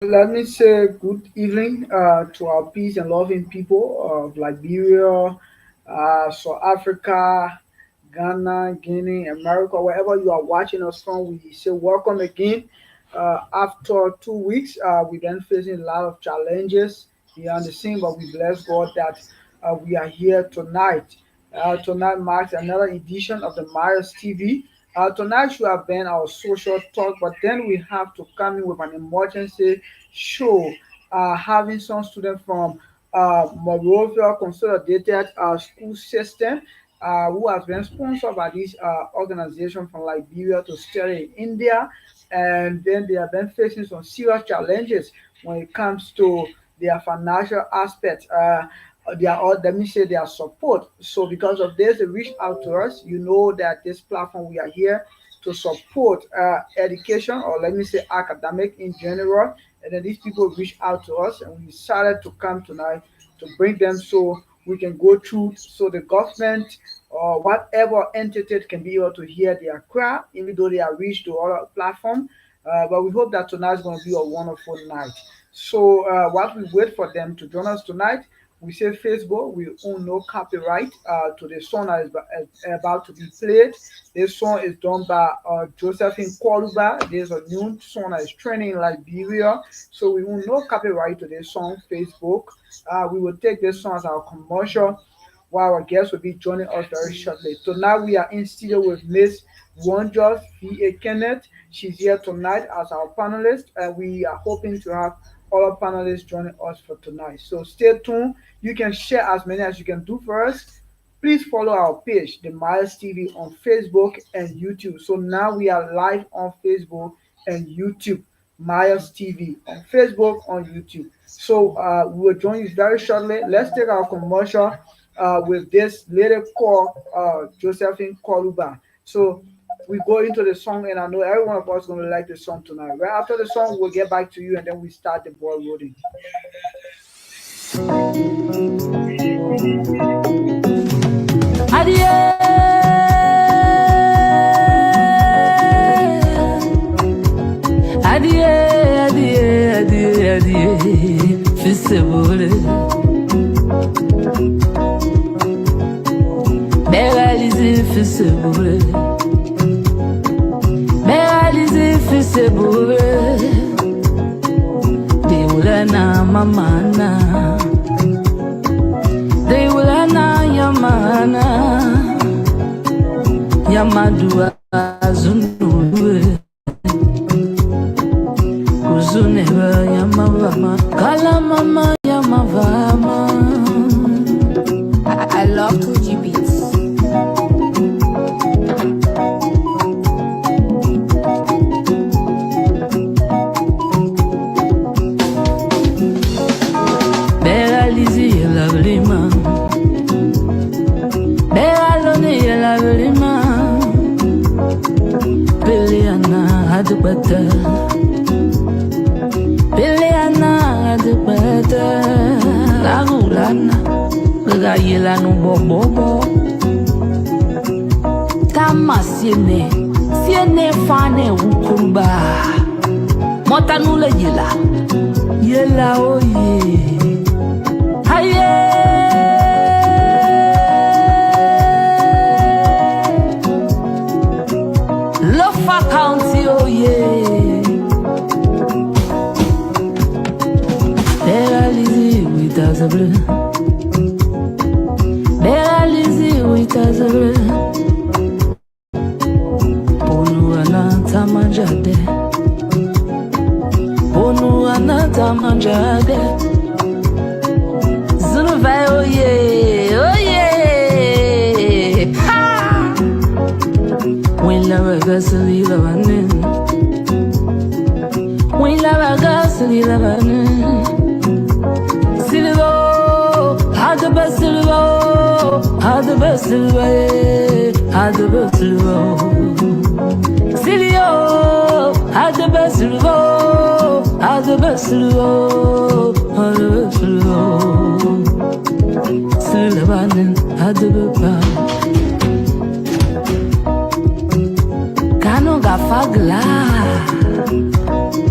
Let me say good evening to our peace and loving people of Liberia, South Africa, Ghana, Guinea, America, wherever you are watching us from. We say welcome again. After 2 weeks, we've been facing a lot of challenges behind the scene, but we bless God that we are here tonight. Tonight marks another edition of the Myers TV. Tonight should have been our social talk, but then we have to come in with an emergency show, having some students from MONROVIA Consolidated School System, who has been sponsored by this organization from Liberia to study in India, and then they have been facing some serious challenges when it comes to their financial aspect. Their, or let me say, their support. So because of this, they reached out to us. You know that this platform, we are here to support education, or let me say academic in general. And then these people reached out to us, and we decided to come tonight to bring them so we can go through, so the government or whatever entity can be able to hear their cry, even though they are reached to other platform. But we hope that tonight is going to be a wonderful night. So while we wait for them to join us tonight, we say Facebook, we own no copyright to the song that is about to be played. This song is done by Josephine Kwaluba. There's a new song that is trending in Liberia. So we own no copyright to this song, Facebook. We will take this song as our commercial, while our guests will be joining us very shortly. So now we are in studio with Miss Wonders V.A. Kenneth. She's here tonight as our panelist, and we are hoping to have other panelists joining us for tonight. So stay tuned. You can share as many as you can do for us. Please follow our page, the Miles TV, on Facebook and YouTube. So now we are live on Facebook and YouTube, Miles TV on Facebook, on YouTube. So we will join you very shortly. Let's take our commercial with this lady called Josephine Koluba. So we go into the song, and I know every one of us is going to like the song tonight. Right after the song, we'll get back to you, and then we start the ball rolling. Adieu, adieu, adieu, adieu, adieu, fils de boule. Réaliser, fils de boule. Réaliser, fils de boule. Deulana mamana. Deulana yamana. Yamadua zunulu. Kuzuneva yamavama. Kala mama yamavama. I love 2G beats. Adubata, Peleana, Adubata, Lagulana, Gayela no bobo, Tamasine, Siene Fane Ukumba, Motanula Yela, oye, Haye. County, oh yeah. Réaliser with us a bleu. Réaliser with us a bleu. Ponu anata manjade. Ponu anata manjade. Zunu vai, oh yeah, oh yeah. Ha! When la gasoli la vanin. When la gasoli la vanin. Silvo, had the best silvo, had the best silvo, had the best silvo. Silvio, had the best silvo, had the best silvo, had the best silvo. Silvanin, had the best. Kano gafagla,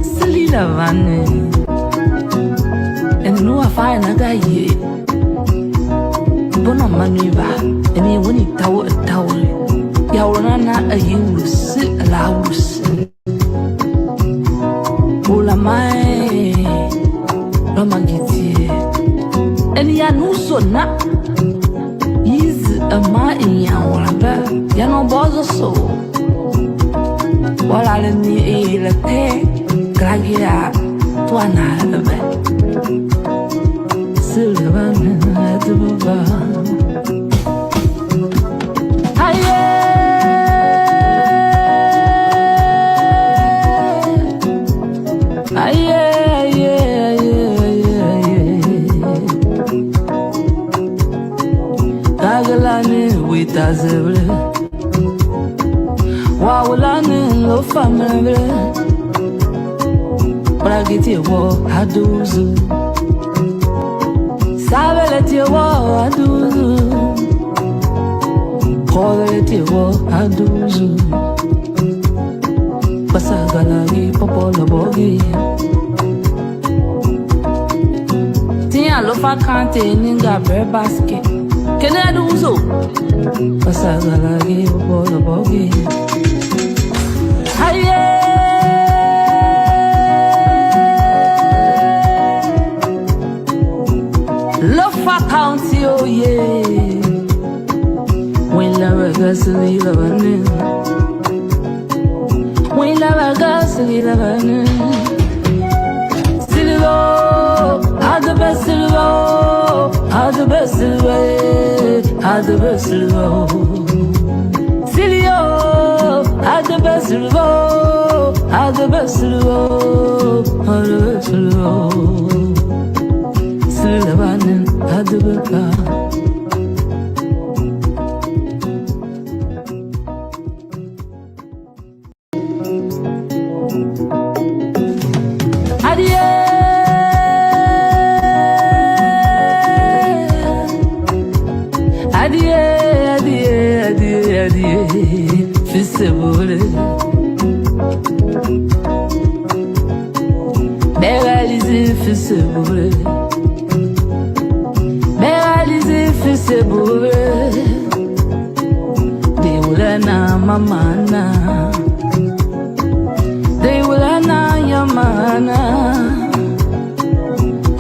Sili la vane, fine a guy. Bono manuba, and he wouldn't tower a tower. Yawana a use, a louse. Ola mai, Romagiti. And Yanuso na. Is a ma in Yawamba, Yano Bozo so. While I need a pay, Gragia, Tuana, the bed. Silver at the bar. Tazable Wawulane lo family Bragiti wo aduzu Sabeleti wo aduzu Koveleti wo aduzu Basagalagi popola bogi Tia lo fa kante ninga bre basket Can I do so? Pasagalagi bolo bogi. Aye. Love county oh yeah. When love gas leave a running. When love gas leave a running. Silvo, are the best silvo. Are the best way, are the best low. Silio, are the best low, are the best low, are the best low. Silvanin, are the best.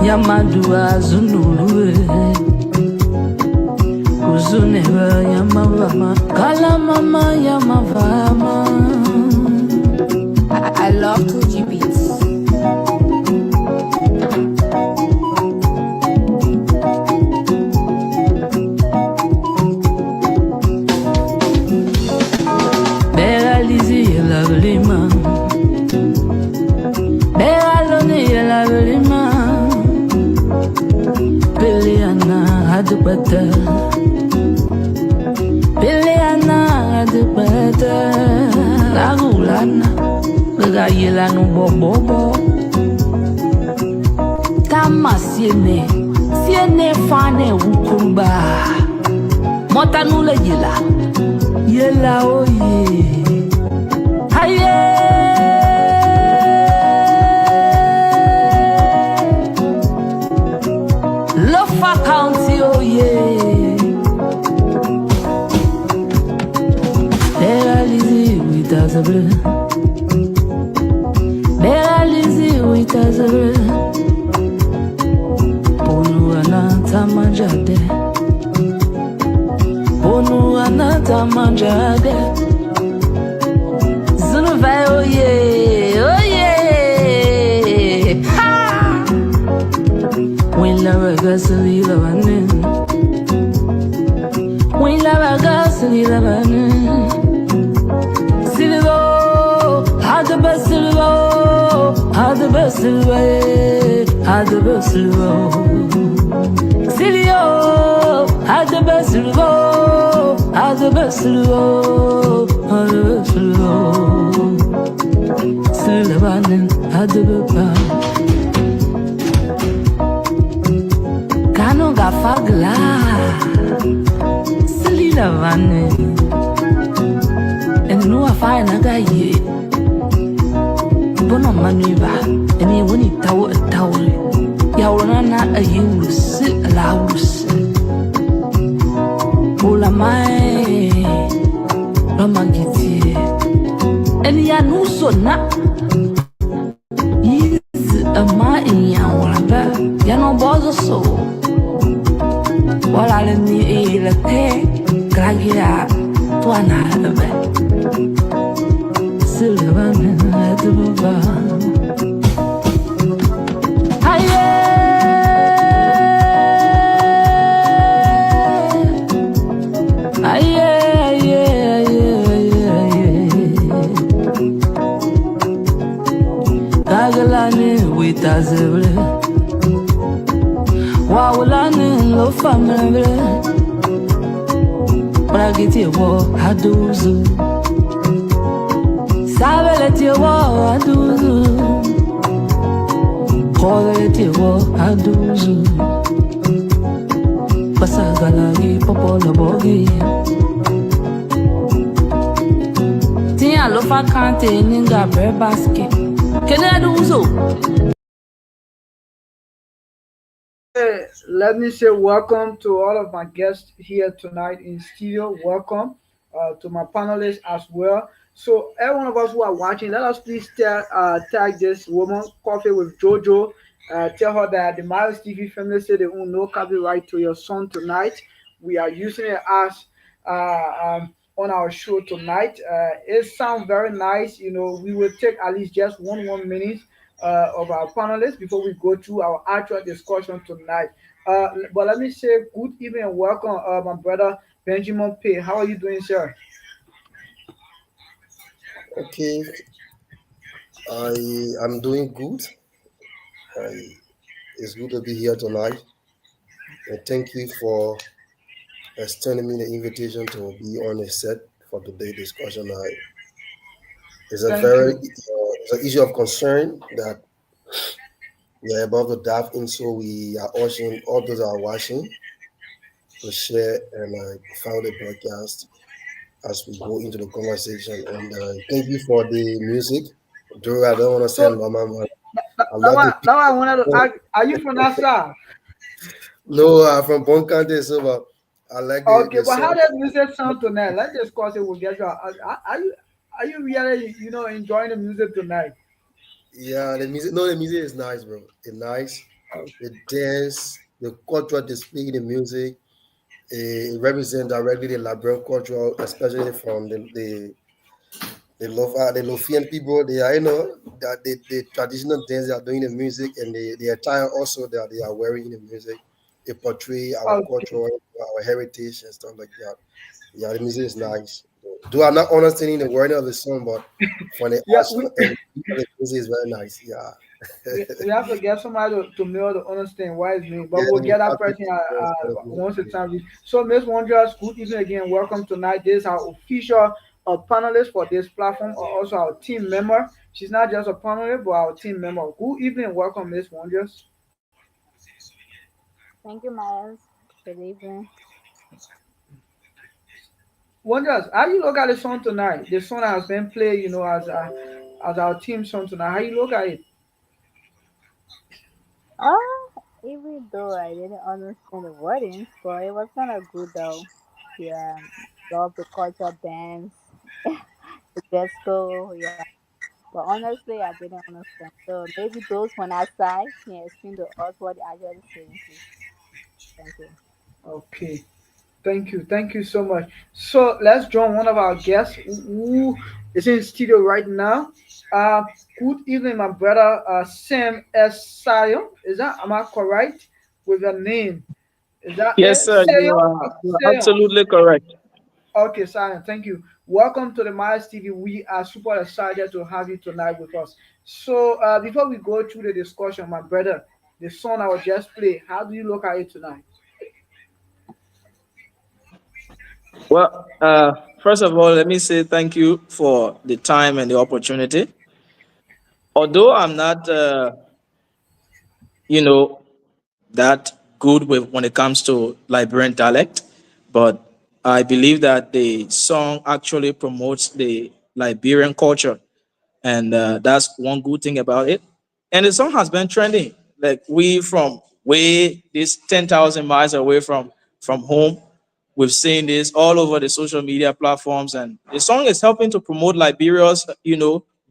Yamadua Zunulu Uzuneva Yamavama Kala Mama Yamavama. I love 2G beats. Bella Lizzie, lovely man. Bella Lonnie, lovely man. Billiana had the better. Billiana had the better. Lagulana, Gayela no bobo. Tamasiene, Siene fane ukumba. Motanula yela, yela oye. Haye. County, oh yeah. Bella Lizzie with us a blue. Bella Lizzie with us a blue. Bonu anata manjade. Bonu anata manjade. Zunuvai, oh yeah, oh yeah. Ha! When love gas leave a running. When love gas leave a running. Silvo, had the best silvo, had the best way, had the best silvo. Silio, had the best silvo, had the best silvo, had the best silvo. Silvanin, had the best. Fagla Selina Vane and no fine a guy Bono manuba and he wouldn't tower a tower Yawana a yin Ramagiti. And Yanusona is a ma in Yawamba. Yano Bozo so. While I need a pay, Gragia, Tuana, Sylvan at the Baba. Tagalani with Azable. Wawulani lo family. Bragiti wo haduzu. Sabeleti wo haduzu. Koveleti wo haduzu. Basagalagi popola bogi. Tia lo fa kante ninga bre basket. Can I do so? Let me say welcome to all of my guests here tonight in studio. Welcome to my panelists as well. So, every one of us who are watching, let us please tag this woman, Coffee with Jojo. Tell her that the Miles TV family said they own no copyright to your song tonight. We are using it as on our show tonight. It sounds very nice. You know, we will take at least just 1 minute of our panelists before we go through our actual discussion tonight. But let me say good evening and welcome, my brother Benjamin Pay. How are you doing, sir? Okay, I am doing good. I, it's good to be here tonight, and thank you for extending me the invitation to be on the set for today's discussion. It's a Thank very you. it's an issue of concern that we are about to dive in. So we are urging all those that are watching to share and follow the broadcast as we go into the conversation. And thank you for the music. Though I don't So understand, Mama, I now, love the now I wanted to people. ask, are you from Nassau? No, I'm from Bon County, so but I like Okay, the but how song. does music sound tonight? Let's discuss it. We'll get you. Are you really enjoying the music tonight? Yeah, the music. No, the music is nice, bro. It's nice. The dance, the cultural display, the music. It represents directly the Liberian culture, especially from the Lofian people. They are, that the traditional dance they are doing the music and the attire also that they are wearing in the music. It portray our Okay. culture, our heritage, and stuff like that. Yeah, the music is nice. Do I'm not understanding the wording of the song, but for the Yeah, action and the music is very nice. Yeah. we have to get somebody to know to understand why it's me, but Yeah, we'll we get that have to person do once the it. time. So, Miss Wonders, good evening again. Welcome tonight. This is our official panelist for this platform, or also our team member. She's not just a panelist, but our team member. Good evening. Welcome, Miss Wonders. Thank you, Miles. Good evening. Wonders, how you look at the song tonight? The song that has been played, as our team song tonight. How you look at it? Even though I didn't understand the wordings, but it was kind of good though. Yeah, love the culture dance, the disco. Yeah, but honestly, I didn't understand. So maybe those on that side can explain to us what they're actually saying, please. Thank you. Okay. Thank you so much. So let's join one of our guests who is in studio right now. Uh, Good evening, my brother Sam S. Sayo. Is that am I correct with your name? Is that Yes, it? sir. Sayo or You are Sayo? absolutely correct. Okay, Sayo, thank you. Welcome to the Miles TV. We are super excited to have you tonight with us. So before we go through the discussion, my brother, the song I was just playing, how do you look at it tonight? Well, first of all, let me say thank you for the time and the opportunity. Although I'm not, you know, that good with when it comes to Liberian dialect, but I believe that the song actually promotes the Liberian culture, and that's one good thing about it. And the song has been trending. Like we from way this 10,000 miles away from home, We've seen this all over the social media platforms, and the song is helping to promote Liberia's,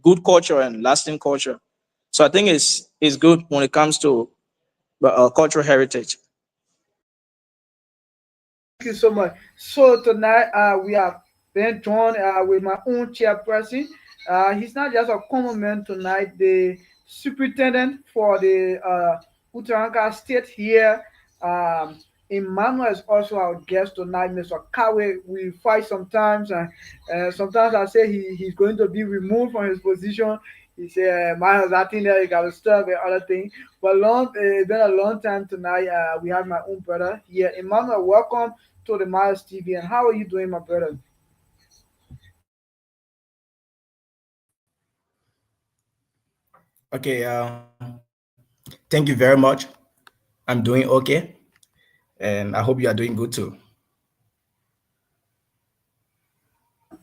good culture and lasting culture. So I think it's good when it comes to cultural heritage. Thank you so much. So tonight we have been joined with my own chairperson. He's not just a common man tonight, the superintendent for the Utaranga State here. Um, Emmanuel is also our guest tonight, Mr. Kawe. We fight sometimes, and sometimes I say he's going to be removed from his position. He said, Miles, I think that you got to stop and other things. But it's been a long time tonight. We have my own brother here. Emmanuel, welcome to the Miles TV. And how are you doing, my brother? Okay, thank you very much. I'm doing okay, and I hope you are doing good too.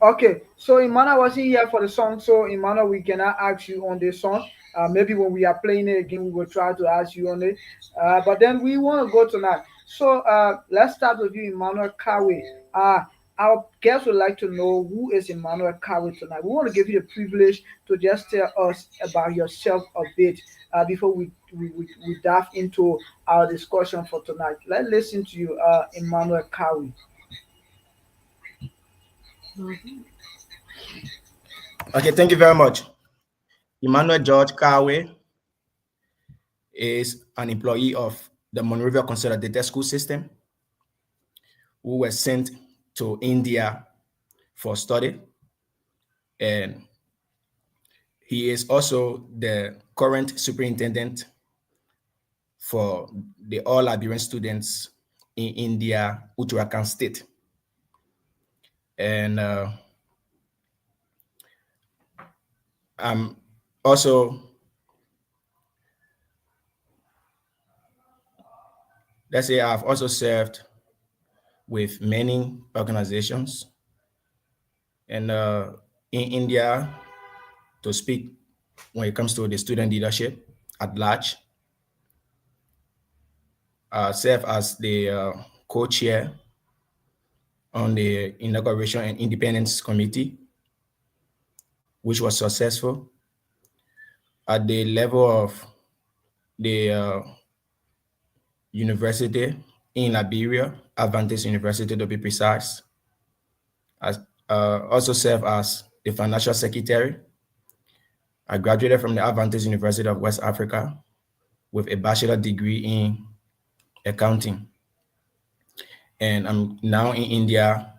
Okay, so Imana wasn't here for the song, so Imana, we cannot ask you on this song. Maybe when we are playing it again, we will try to ask you on it. But then we want to go tonight. So let's start with you, Emmanuel Kawe. Our guests would like to know who is Emmanuel Kawe tonight. We want to give you the privilege to just tell us about yourself a bit before we dive into our discussion for tonight. Let's listen to you, Emmanuel Kawe. Okay, thank you very much. Emmanuel George Kawe is an employee of the MONROVIA Consolidated School System who was sent to India for study, and he is also the current superintendent for the all Liberian students in India, Uttarakhand State. And I'm also, let's say, I've also served with many organizations, and in India, to speak when it comes to the student leadership at large. Serve as the co-chair on the Inauguration and Independence Committee, which was successful at the level of the university in Liberia, Advantage University to be precise. Also serve as the financial secretary. I graduated from the Advantage University of West Africa with a bachelor degree in accounting. And I'm now in India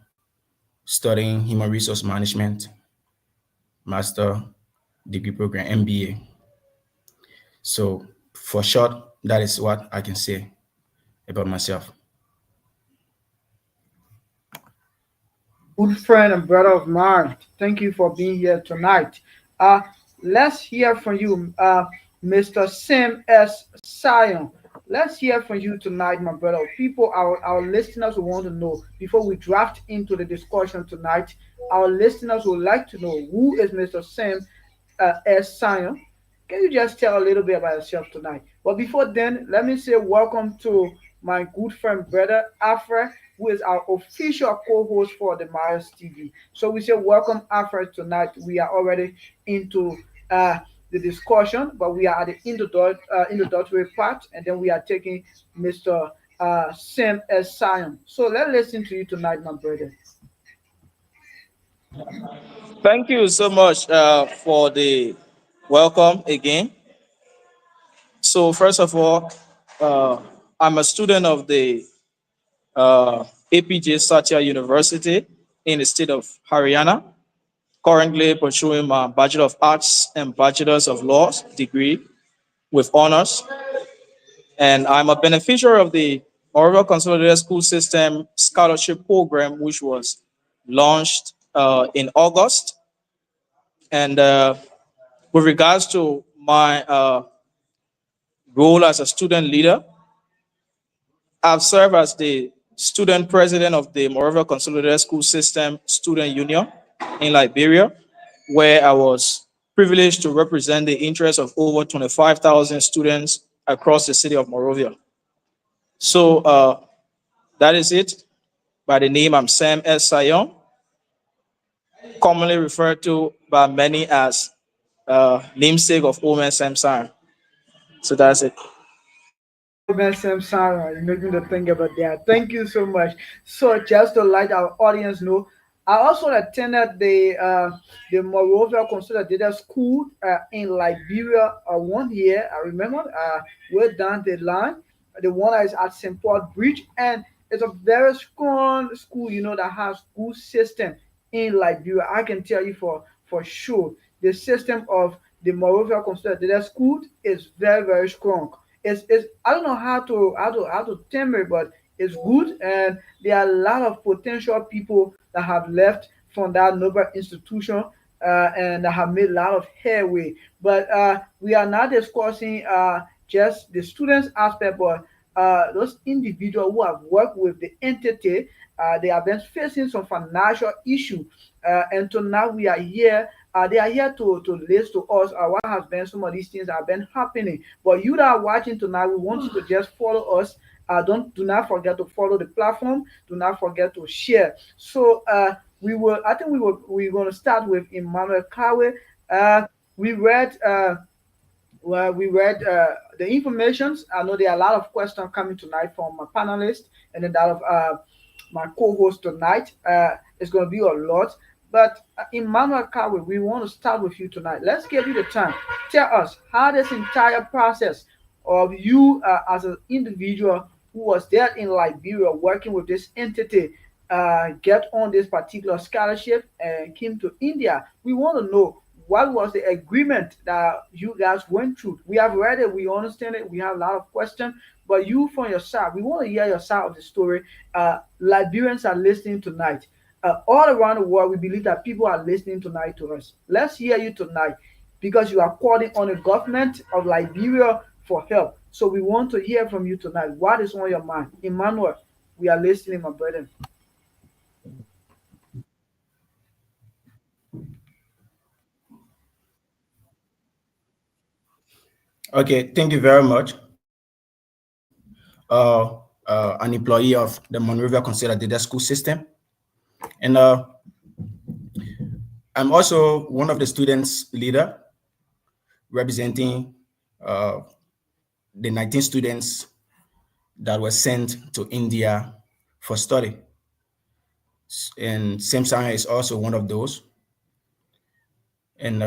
studying human resource management, master degree program, MBA. So for short, that is what I can say about myself. Good friend and brother of mine. Thank you for being here tonight. Uh, let's hear from you, Mr. Sam S. Sion. Let's hear from you tonight, my brother. People, our listeners will want to know before we draft into the discussion tonight. Our listeners would like to know who is Mr. Sam S. Sion. Can you just tell a little bit about yourself tonight? But before then, let me say welcome to my good friend, brother Afra, who is our official co-host for the Myers TV. So we say welcome, Afra, tonight. We are already into uh, the discussion, but we are at the introductory part, and then we are taking Mr. Sam S. Sion. So let's listen to you tonight, my brother. Thank you so much for the welcome again. So first of all, uh, I'm a student of the APJ Satya University in the state of Haryana, currently pursuing my Bachelor of Arts and Bachelors of Laws degree with honors. And I'm a beneficiary of the Moreover Consolidated School System Scholarship Program, which was launched in August. And with regards to my role as a student leader, I've served as the student president of the Moreover Consolidated School System Student Union in Liberia, where I was privileged to represent the interests of over 25,000 students across the city of Morovia. So that is it. by the name I'm Sam S. Sion, commonly referred to by many as namesake of Omen Samsar. So that's it. Oh, man, Sam Sarah, you make me to think about that. Thank you so much. So, just to let our audience know, I also attended the Morovia Consolidated School in Liberia 1 year. I remember way down the line, the one that is at St. Paul Bridge, and it's a very strong school, that has good system in Liberia. I can tell you for sure, the system of the Morovia Consolidated School is very very strong. It's I don't know how to term it, but it's good, and there are a lot of potential people that have left from that noble institution, and that have made a lot of headway. But we are not discussing just the students aspect, but those individuals who have worked with the entity, they have been facing some financial issue, and so now we are here. They are here to list to us what has been some of these things that have been happening. But you that are watching tonight, we want you to just follow us. Do not forget to follow the platform. Do not forget to share. So we will. I think we're going to start with Emmanuel Kawe. We read. We read the informations. I know there are a lot of questions coming tonight from my panelists and then that of my co-host tonight. It's going to be a lot. But Emmanuel Kawe, we want to start with you tonight. Let's give you the time. Tell us how this entire process of you as an individual who was there in Liberia working with this entity get on this particular scholarship and came to India. We want to know what was the agreement that you guys went through. We have read it, we understand it, we have a lot of questions, but you from your side, we want to hear your side of the story. Liberians are listening tonight. All around the world, we believe that people are listening tonight to us. Let's hear you tonight because you are calling on the government of Liberia for help. So we want to hear from you tonight. What is on your mind? Emmanuel, we are listening, my brother. Okay, thank you very much. An employee of the Monrovia Consolidated School System, and I'm also one of the students leader representing the 19 students that were sent to India for study. And Samsung is also one of those. And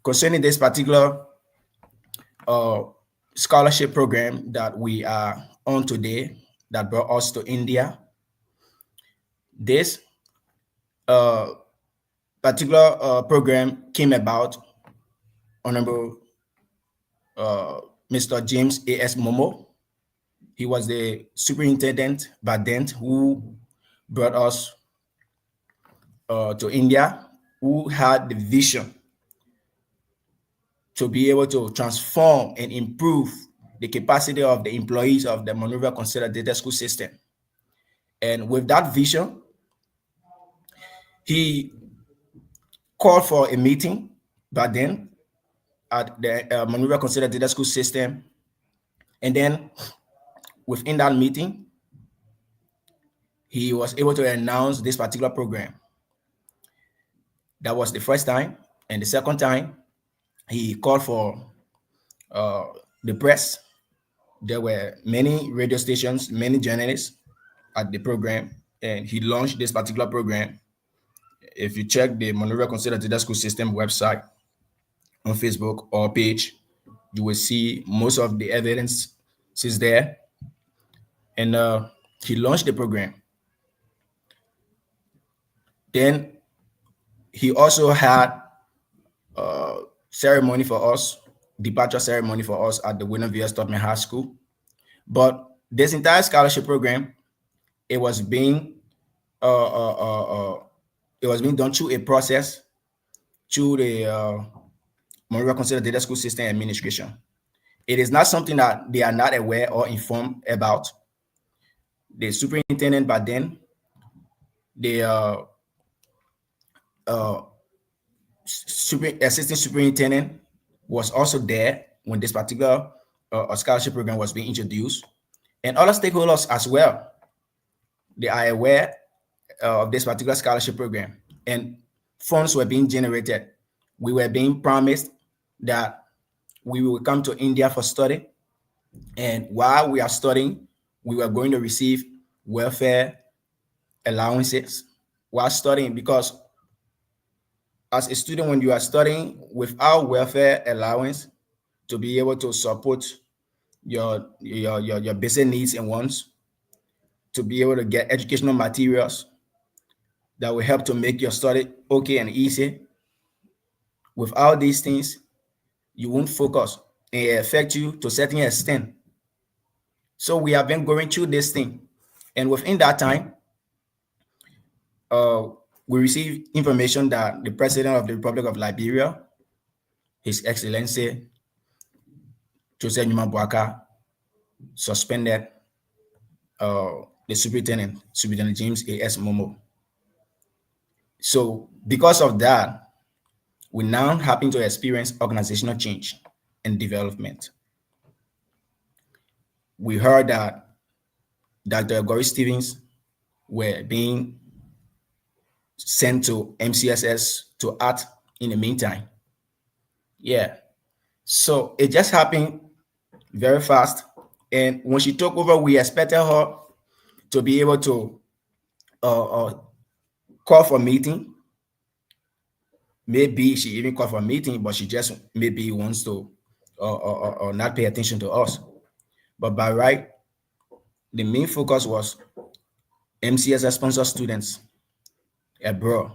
concerning this particular scholarship program that we are on today that brought us to India, this particular program came about Honorable Mr. James A.S. Momo. He was the superintendent back then who brought us to India, who had the vision to be able to transform and improve the capacity of the employees of the Monrovia Consolidated School System. And with that vision, he called for a meeting back then at the Monrovia Consolidated School System. And then within that meeting, he was able to announce this particular program. That was the first time. And the second time, he called for the press. There were many radio stations, many journalists at the program, and he launched this particular program. If you check the Monrovia Consolidated School System website on Facebook or page, you will see most of the evidence is there. And he launched the program. Then he also had ceremony for us, departure ceremony for us at the William V.S. Tubman High School. But this entire scholarship program, it was being done through a process through the Monrovia Consolidated School System Administration. It is not something that they are not aware or informed about. The superintendent back then, the assistant superintendent was also there when this particular scholarship program was being introduced, and other stakeholders as well. they are aware of this particular scholarship program, and funds were being generated. We were being promised that we will come to India for study, and while we are studying, we were going to receive welfare allowances while studying, because as a student, when you are studying without welfare allowance to be able to support your basic needs and wants, to be able to get educational materials that will help to make your study okay and easy. Without these things, you won't focus, and it affect you to a certain extent. So we have been going through this thing, and within that time, uh, we received information that the President of the Republic of Liberia, His Excellency Joseph Numa Boaka, suspended the Superintendent James A.S. Momo. So because of that, we now happen to experience organizational change and development. We heard that Dr. Gory Stevens were being sent to MCSS to act in the meantime. Yeah. So it just happened very fast. And when she took over, we expected her to be able to call for a meeting. Maybe she even called for a meeting, but she just maybe wants to not pay attention to us. But by right, the main focus was MCSS sponsor students abroad,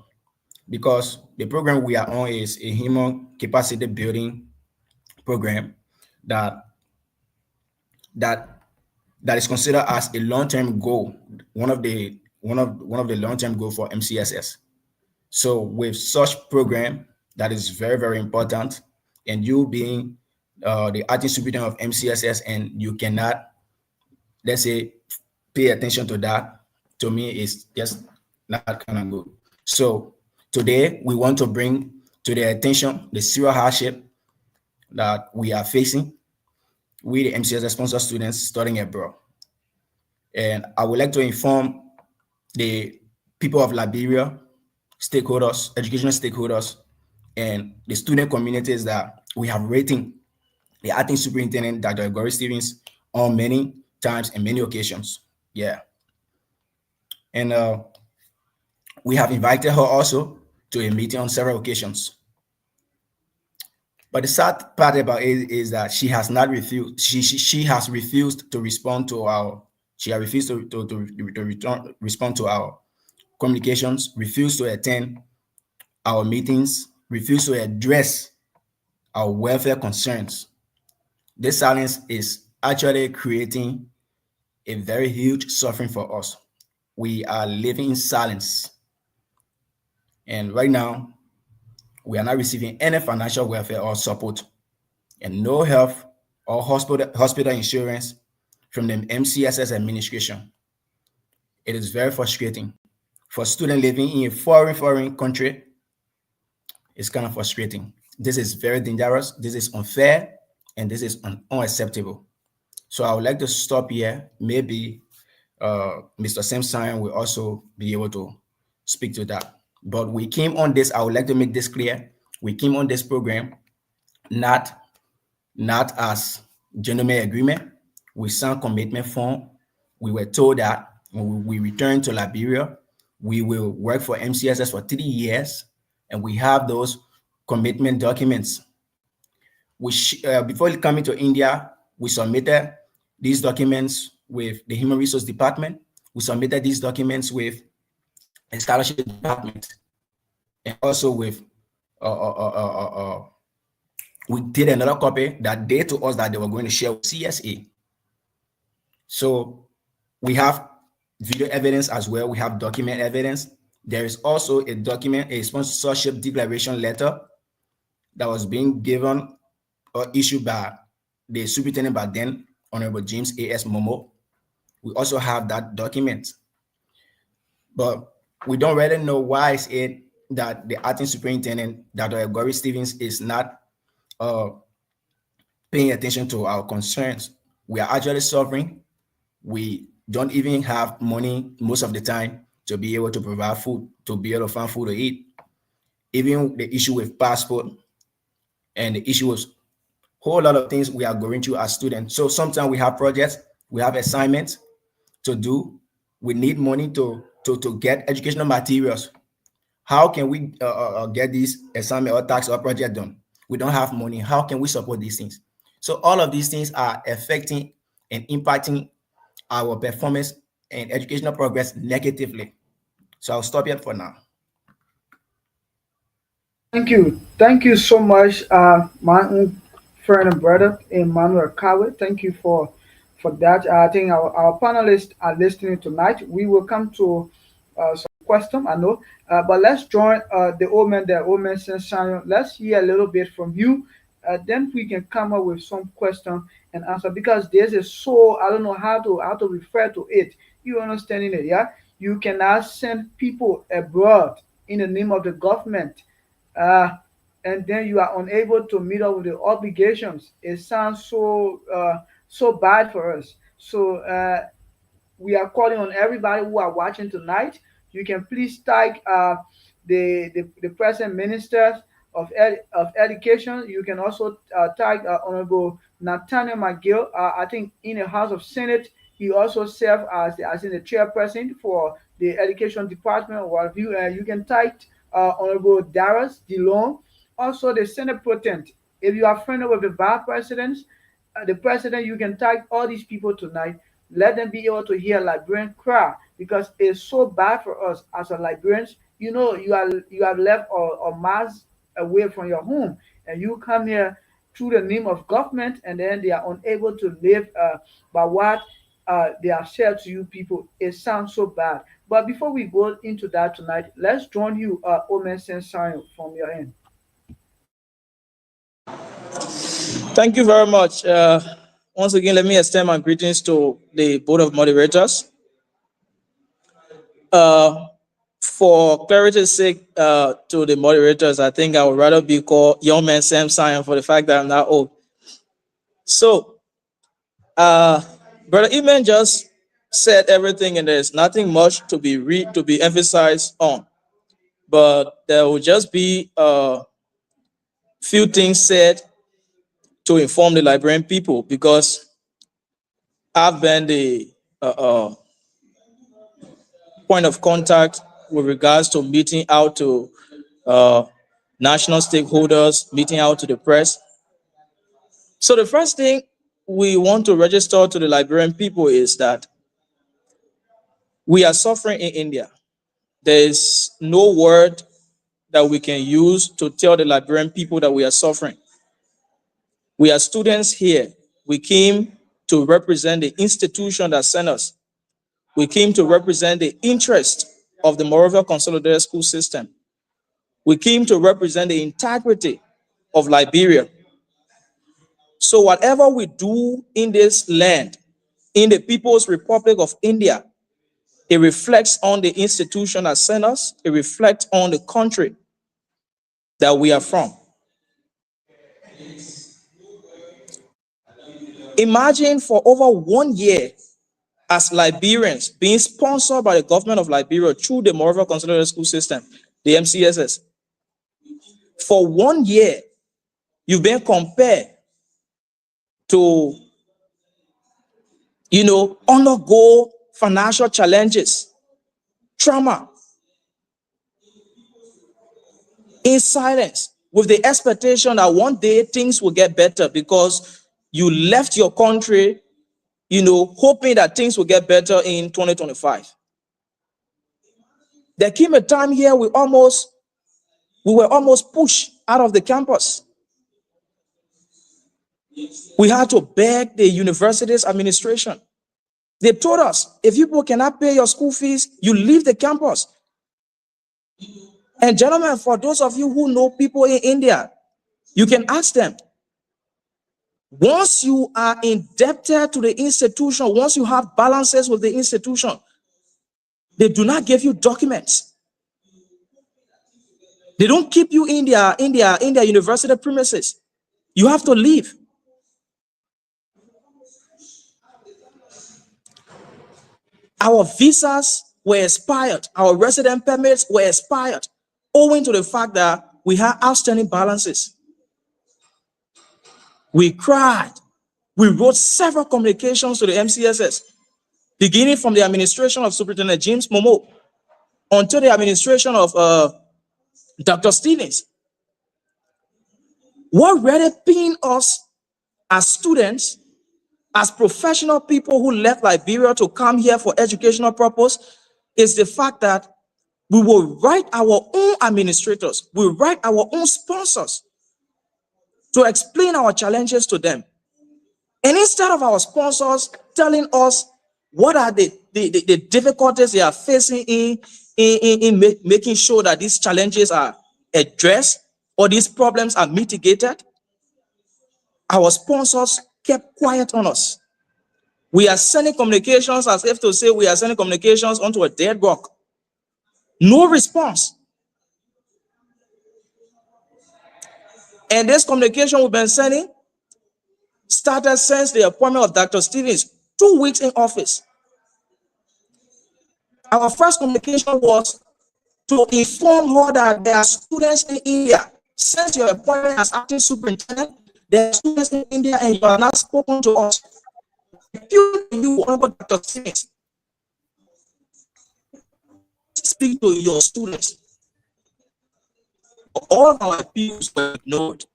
because the program we are on is a human capacity building program that is considered as a long-term goal, one of the long-term goal for MCSS. So with such program that is very, very important, and you being the acting superintendent of MCSS, and you cannot, let's say, pay attention to that, to me is just not kind of good. So today we want to bring to their attention the serious hardship that we are facing with the MCSS sponsor students studying abroad. And I would like to inform the people of Liberia, stakeholders, educational stakeholders, and the student communities that we have rating the acting superintendent, Dr. Gory Stevens, on many times and many occasions. Yeah. And we have invited her also to a meeting on several occasions. But the sad part about it is that she has not refused. She has refused to respond to our. She has refused to respond to our communications. Refused to attend our meetings. Refused to address our welfare concerns. This silence is actually creating a very huge suffering for us. We are living in silence, and right now, we are not receiving any financial welfare or support, and no health or hospital insurance from the MCSS administration. It is very frustrating. For students living in a foreign country, it's kind of frustrating. This is very dangerous. This is unfair, and this is unacceptable. So I would like to stop here. Maybe Mr. Simpson will also be able to speak to that. But we came on this, I would like to make this clear. We came on this program not as gentleman agreement. We signed commitment form. We were told that when we return to Liberia, we will work for MCSS for 3 years, and we have those commitment documents. Before coming to India, we submitted these documents with the Human Resource Department. We submitted these documents with the Scholarship Department, and also with we did another copy that they told us that they were going to share with CSA. So we have video evidence as well. We have document evidence. There is also a document, a sponsorship declaration letter that was being given or issued by the superintendent back then, Honorable James A.S. Momo. We also have that document. But we don't really know why is it that the acting superintendent, Dr. Gory Stevens, is not paying attention to our concerns. We are actually suffering. We don't even have money most of the time to be able to provide food, to be able to find food to eat. Even the issue with passport and the issue with whole lot of things we are going through as students. So sometimes we have projects, we have assignments to do. We need money to get educational materials. How can we get these assignment or task or project done? We don't have money. How can we support these things? So all of these things are affecting and impacting our performance and educational progress negatively. So I'll stop here for now. Thank you so much, my own friend and brother Emmanuel Kawe. Thank you for that. I think our panelists are listening tonight. We will come to some question, I know, but let's join the old man Sensayon. Let's hear a little bit from you. Then we can come up with some question and answer because there's a so I don't know how to refer to it. You understanding it? Yeah, you cannot send people abroad in the name of the government, uh, and then you are unable to meet up with the obligations. It sounds so bad for us. So we are calling on everybody who are watching tonight. You can please tag the present ministers of education. You can also tag Honorable Nathaniel McGill. I think in the House of Senate, he also served as in the chairperson for the education department. Or you can tag Honorable Darius DeLong, also the Senate Pro Tem. If you are friendly with the vice presidents, the president, you can tag all these people tonight. Let them be able to hear Liberian cry because it's so bad for us as a Liberians. You know, you have left a miles away from your home, and you come here through the name of government, and then they are unable to live by what they have shared to you people. It sounds so bad. But before we go into that tonight, let's join you, Omen Sensayo, from your end. Thank you very much. Once again, let me extend my greetings to the Board of Moderators. Uh, for clarity's sake, to the moderators, I think I would rather be called Young Man Sam Sion for the fact that I'm not old. So, uh, Brother Eman just said everything, and there's nothing much to be emphasized on. But there will just be a few things said to inform the Liberian people because I've been the point of contact with regards to meeting out to uh, national stakeholders, meeting out to the press. So the first thing we want to register to the Liberian people is that we are suffering in India. There is no word that we can use to tell the Liberian people that we are suffering. We are students here. We came to represent the institution that sent us. We came to represent the interest of the MONROVIA Consolidated School System. We came to represent the integrity of Liberia. So whatever we do in this land, in the People's Republic of India, it reflects on the institution that sent us. It reflects on the country that we are from. Imagine for over 1 year as Liberians being sponsored by the government of Liberia through the MONROVIA Consolidated School System, the MCSS. For 1 year, you've been compared to, undergo financial challenges, trauma, in silence, with the expectation that one day things will get better because you left your country, hoping that things will get better in 2025. There came a time here we were almost pushed out of the campus. We had to beg the university's administration. They told us, if you people cannot pay your school fees, you leave the campus. And gentlemen, for those of you who know people in India, you can ask them. Once you are indebted to the institution, once you have balances with the institution, they do not give you documents. They don't keep you in their university premises. You have to leave. Our visas were expired. Our resident permits were expired, owing to the fact that we had outstanding balances. We cried. We wrote several communications to the MCSS, beginning from the administration of Superintendent James Momo until the administration of Dr. Stevens. What really pained us as students, as professional people who left Liberia to come here for educational purpose, is the fact that we will write our own administrators, we write our own sponsors to explain our challenges to them. And instead of our sponsors telling us what are the difficulties they are facing in making sure that these challenges are addressed or these problems are mitigated, our sponsors kept quiet on us. We are sending communications as if to say we are sending communications onto a dead rock. No response. And this communication we've been sending started since the appointment of Dr. Stevens, 2 weeks in office. Our first communication was to inform her that there are students in India. Since your appointment as acting superintendent, there are students in India and you are not spoken to us. You, Honorable Dr. Stevens, speak to your students. All of our appeals were ignored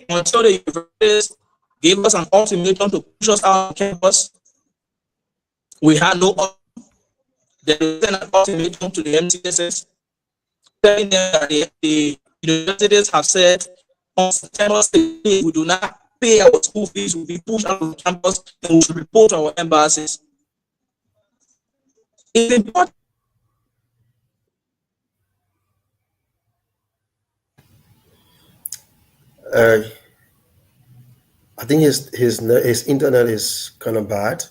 until the universities gave us an ultimatum to push us out of campus. We had no option. They sent an ultimatum to the MCSS, telling them that the universities have said on September 16th, we do not pay our school fees, we'll be pushed out of campus and we should report to our embassies. It's important. Uh, I think his internet is kind of bad.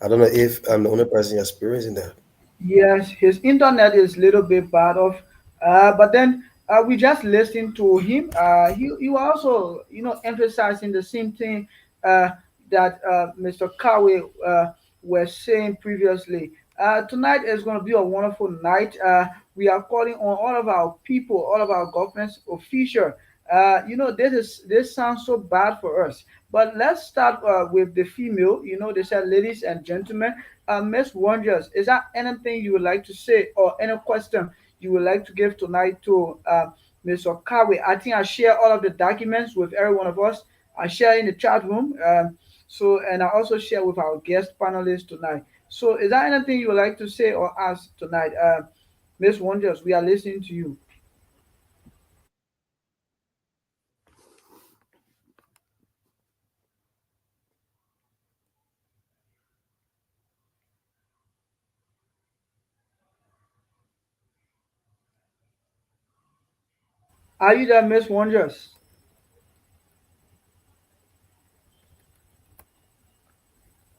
I don't know if I'm the only person experiencing that. Yes, his internet is a little bit bad off, but then we just listened to him. He was also, emphasizing the same thing uh, that Mr. Kawe was saying previously. Tonight is going to be a wonderful night. We are calling on all of our people, all of our government officials. This sounds so bad for us. But let's start with the female. They said, ladies and gentlemen, Miss Wonders, is there anything you would like to say or any question you would like to give tonight to Mr. Okawe? I think I share all of the documents with every one of us. I share in the chat room. And I also share with our guest panelists tonight. So, is there anything you would like to say or ask tonight? Miss Wonders, we are listening to you. Are you there, Miss Wonders?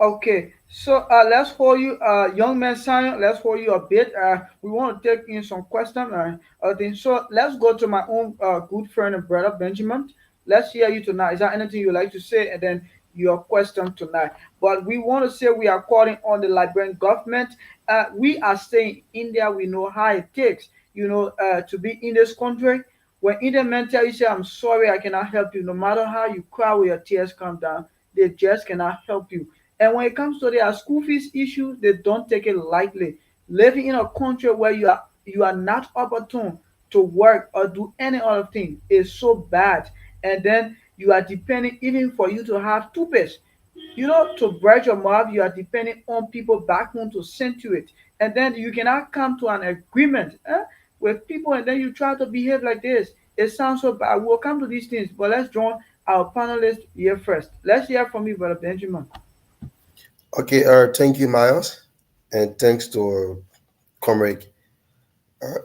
Okay, so let's hold you, young man, Simon. Let's hold you a bit. We want to take in some questions. So let's go to my own good friend and brother Benjamin. Let's hear you tonight. Is there anything you'd like to say, and then your question tonight? But we want to say we are calling on the Liberian government. We are saying India. We know how it takes, to be in this country. When Indian men tell you, say, "I'm sorry, I cannot help you," no matter how you cry with your tears come down, they just cannot help you. And when it comes to their school fees issues, they don't take it lightly. Living in a country where you are not opportune to work or do any other thing is so bad. And then you are depending even for you to have toothpaste. To brush your mouth, you are depending on people back home to send you it. And then you cannot come to an agreement with people and then you try to behave like this. It sounds so bad. We'll come to these things, but let's join our panelists here first. Let's hear from you, Brother Benjamin. Okay, thank you, Miles, and thanks to Comrade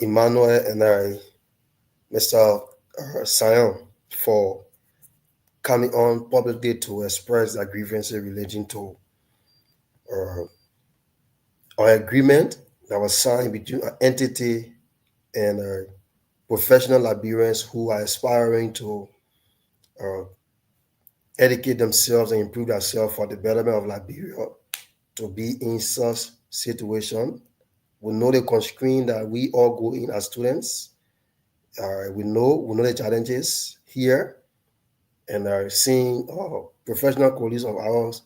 Emmanuel and Mr. Sion for coming on publicly to express their grievances relating to uh, our agreement that was signed between an entity and professional Liberians who are aspiring to uh, educate themselves and improve themselves for the betterment of Liberia to be in such situation. We know the constraint that we all go in as students. We know the challenges here, and are seeing professional colleagues of ours,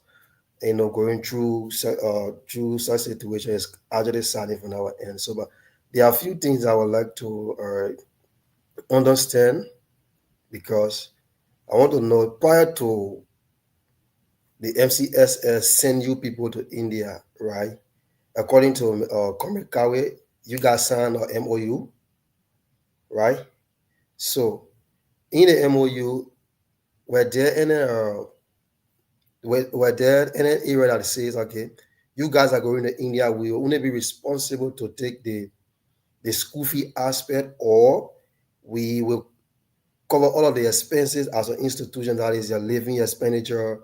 going through such situation is actually saddening from our end. So, but there are a few things I would like to understand, because I want to know, prior to the MCSS send you people to India, right? According to Comrade Kawe, you guys signed a MOU, right? So in the MOU, were there any were there any area that says, okay, you guys are going to India, we will only be responsible to take the school fee aspect, or we will cover all of the expenses as an institution, that is your living expenditure,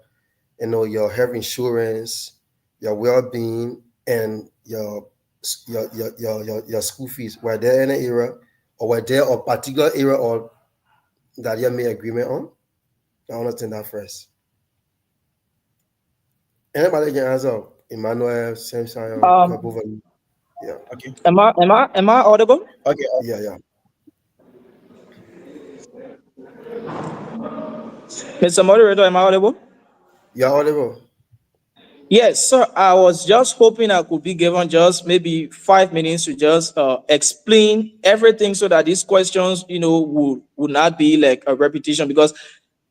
your health insurance, your well-being, and your school fees. Were there any area, or were there a particular area or that you made agreement on? I understand that first. Anybody can answer. Emmanuel, Samson, Um, both of you. Yeah, Okay. am I audible? Okay. yeah. Mr. Moderator, am I audible? You're audible. Yes, sir. I was just hoping I could be given just maybe 5 minutes to just explain everything, so that these questions, would not be like a repetition, because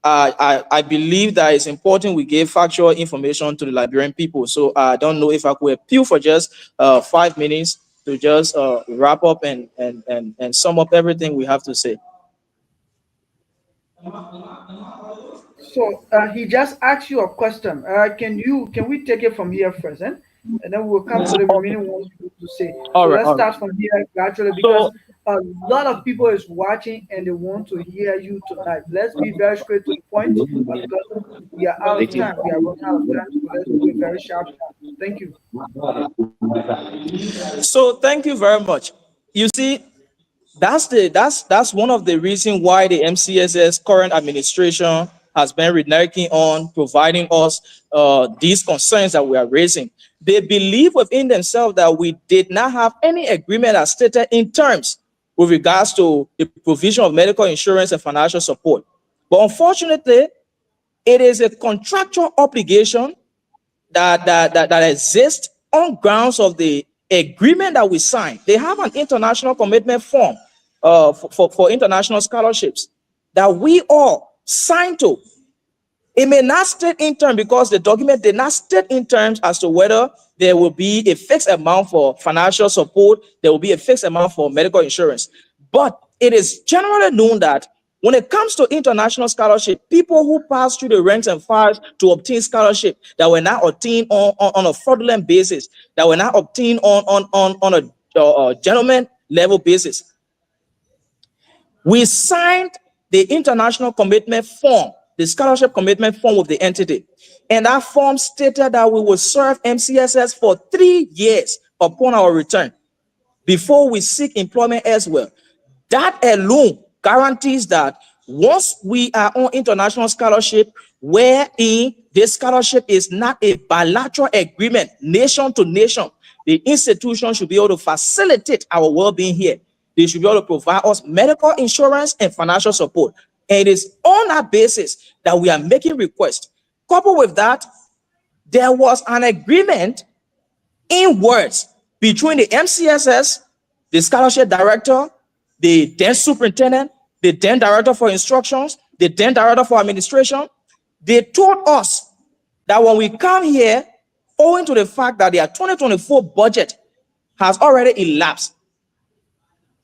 I believe that it's important we give factual information to the Liberian people. So I don't know if I could appeal for just 5 minutes to just wrap up and sum up everything we have to say. So he just asked you a question. Can we take it from here first, and then we'll come to the Okay. remaining ones you to say. All So right. let's All right. start from here gradually, because So a lot of people is watching and they want to hear you tonight. Let's be very straight to the point, because we are out of time. We are running out of time, so let's do it very sharp. Thank you. thank you very much. You see, that's one of the reasons why the MCSS current administration has been reneging on providing us these concerns that we are raising. They believe within themselves that we did not have any agreement as stated in terms with regards to the provision of medical insurance and financial support. But unfortunately, it is a contractual obligation that exists on grounds of the agreement that we signed. They have an international commitment form for international scholarships that we all signed to. It may not state in terms, because the document did not state in terms as to whether there will be a fixed amount for financial support, there will be a fixed amount for medical insurance. But it is generally known that when it comes to international scholarship, people who pass through the ranks and files to obtain scholarship that were not obtained on a fraudulent basis, that were not obtained on a gentleman level basis, we signed the international commitment form, the scholarship commitment form with the entity. And that form stated that we will serve MCSS for 3 years upon our return before we seek employment elsewhere. That alone guarantees that once we are on international scholarship, wherein this scholarship is not a bilateral agreement, nation to nation, the institution should be able to facilitate our well-being here. They should be able to provide us medical insurance and financial support. And it is on that basis that we are making requests. Coupled with that, there was an agreement in words between the MCSS, the scholarship director, the then superintendent, the then director for instructions, the then director for administration. They told us that when we come here, owing to the fact that their 2024 budget has already elapsed,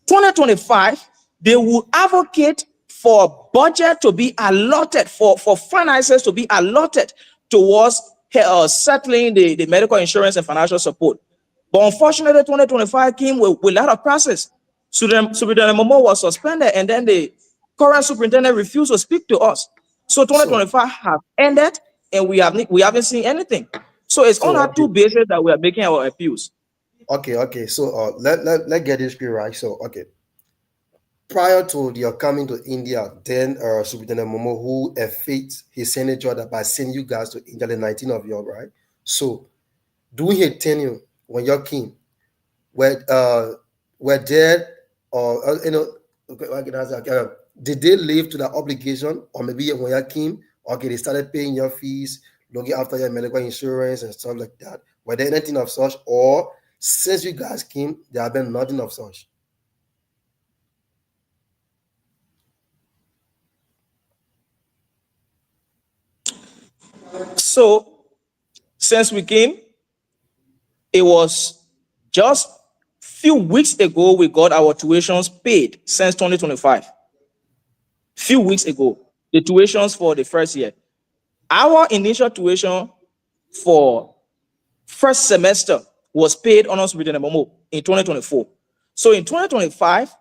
2025, they will advocate for budget to be allotted, for finances to be allotted towards settling the medical insurance and financial support. But unfortunately, 2025 came with a lot of process. Superintendent Momo was suspended, and then the current superintendent refused to speak to us. So So 2025 has ended, and we haven't seen anything. So it's on so our okay, two bases that we are making our appeals. okay. So let get this clear, right? So okay, prior to your coming to India, then Superintendent Momo, who effects his signature that by sending you guys to India, the 19 of you, right? So during your tenure when you came, were were there or okay, I can ask, did they live to that obligation, or maybe when you came, okay, they started paying your fees, looking after your medical insurance and stuff like that? Were there anything of such, or since you guys came, there have been nothing of such? So since we came, it was just few weeks ago we got our tuitions paid since 2025. Few weeks ago, the tuitions for the first year. Our initial tuition for first semester was paid on us within a Momo in 2024. So in 2025,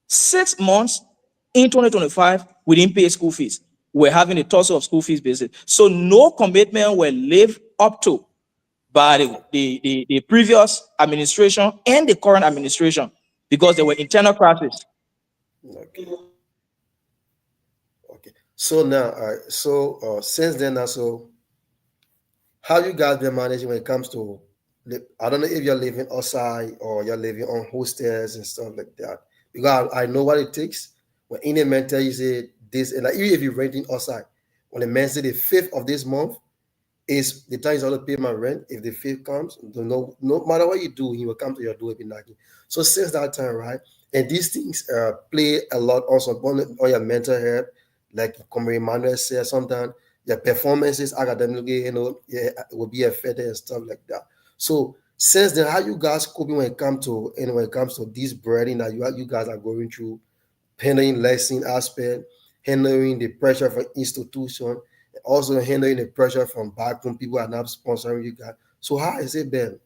6 months in 2025, we didn't pay school fees. We're having a tussle of school fees basis. So no commitment were lived up to by the previous administration and the current administration because there were internal classes. Okay. Okay. So now, since then, so how you guys been managing when it comes to, I don't know if you're living outside or you're living on hostels and stuff like that. Because I know what it takes when any man tell you say this, and like even if you're renting outside, when the man say the 5th of this month is the time is all to pay my rent. If the fifth comes, no matter what you do, he will come to your door and be knocking. So since that time, right, and these things play a lot also on your mental health, like Comrade Emmanuel said, sometimes your performances academically, yeah, it will be affected and stuff like that. So since then, how you guys coping when it comes to when it comes to this burden that you guys are going through, handling lesson aspect, handling the pressure from institution, also handling the pressure from back when people are not sponsoring you guys. So how has it been?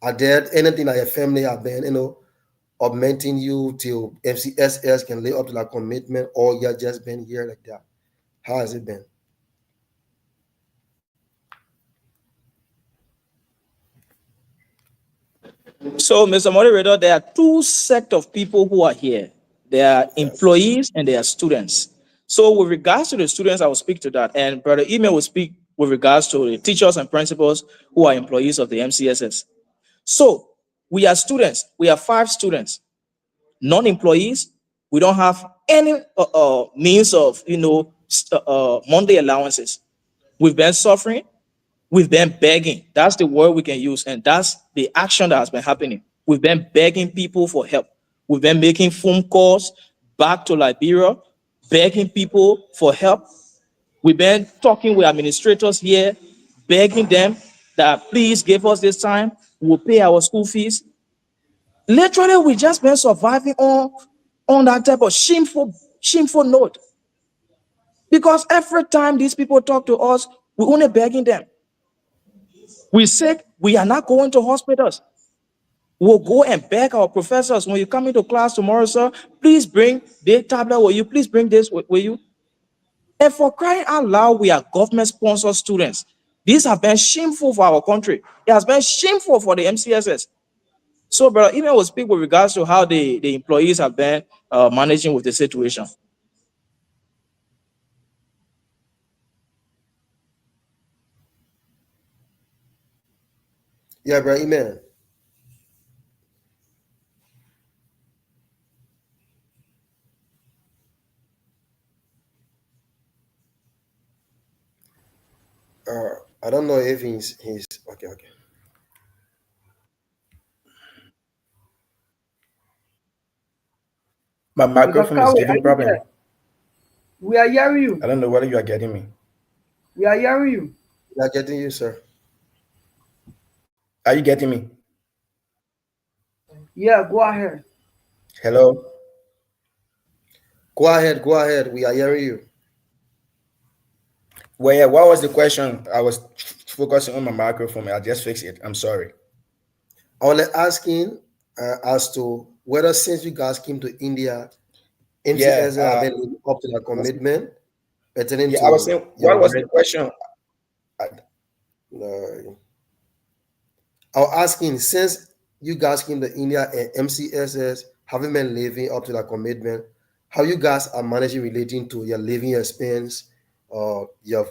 Are there anything that your family have been, augmenting you till MCSS can live up to that commitment, or you're just been here like that? How has it been? So, Mr. Moderator, there are two sets of people who are here. There are Yes. employees and there are students. So, with regards to the students, I will speak to that, and Brother Email will speak with regards to the teachers and principals who are employees of the MCSS. So, we are students. We are 5 students, non-employees. We don't have any means of, Monday allowances. We've been suffering. We've been begging. That's the word we can use. And that's the action that has been happening. We've been begging people for help. We've been making phone calls back to Liberia, begging people for help. We've been talking with administrators here, begging them that please give us this time. We'll pay our school fees. Literally, we just been surviving on that type of shameful note. Because every time these people talk to us, we're only begging them. We sick, we are not going to hospitals. We'll go and beg our professors when you come into class tomorrow, sir, please bring the tablet with you, please bring this with you. And for crying out loud, we are government-sponsored students. These have been shameful for our country. It has been shameful for the MCSS. So, Brother Email will speak with regards to how the employees have been managing with the situation. Yeah, bro, amen. I don't know if he's okay, okay. My Mr. microphone is Kawe, are giving you there? problem. We are hearing I you. don't know whether you are getting me. We are hearing you. Yeah, getting you, sir. Are you getting me? Yeah, go ahead. Hello? Go ahead. We are hearing you. Well, yeah, what was the question? I was focusing on my microphone. I just fixed it. I'm sorry. Only asking as to whether since you guys came to India, Yeah, MCS have been living up to their commitment pertaining I was to saying, your what was the rent. question? Uh, I was asking since you guys came to India and MCSS haven't been living up to their commitment, how you guys are managing relating to your living expense, your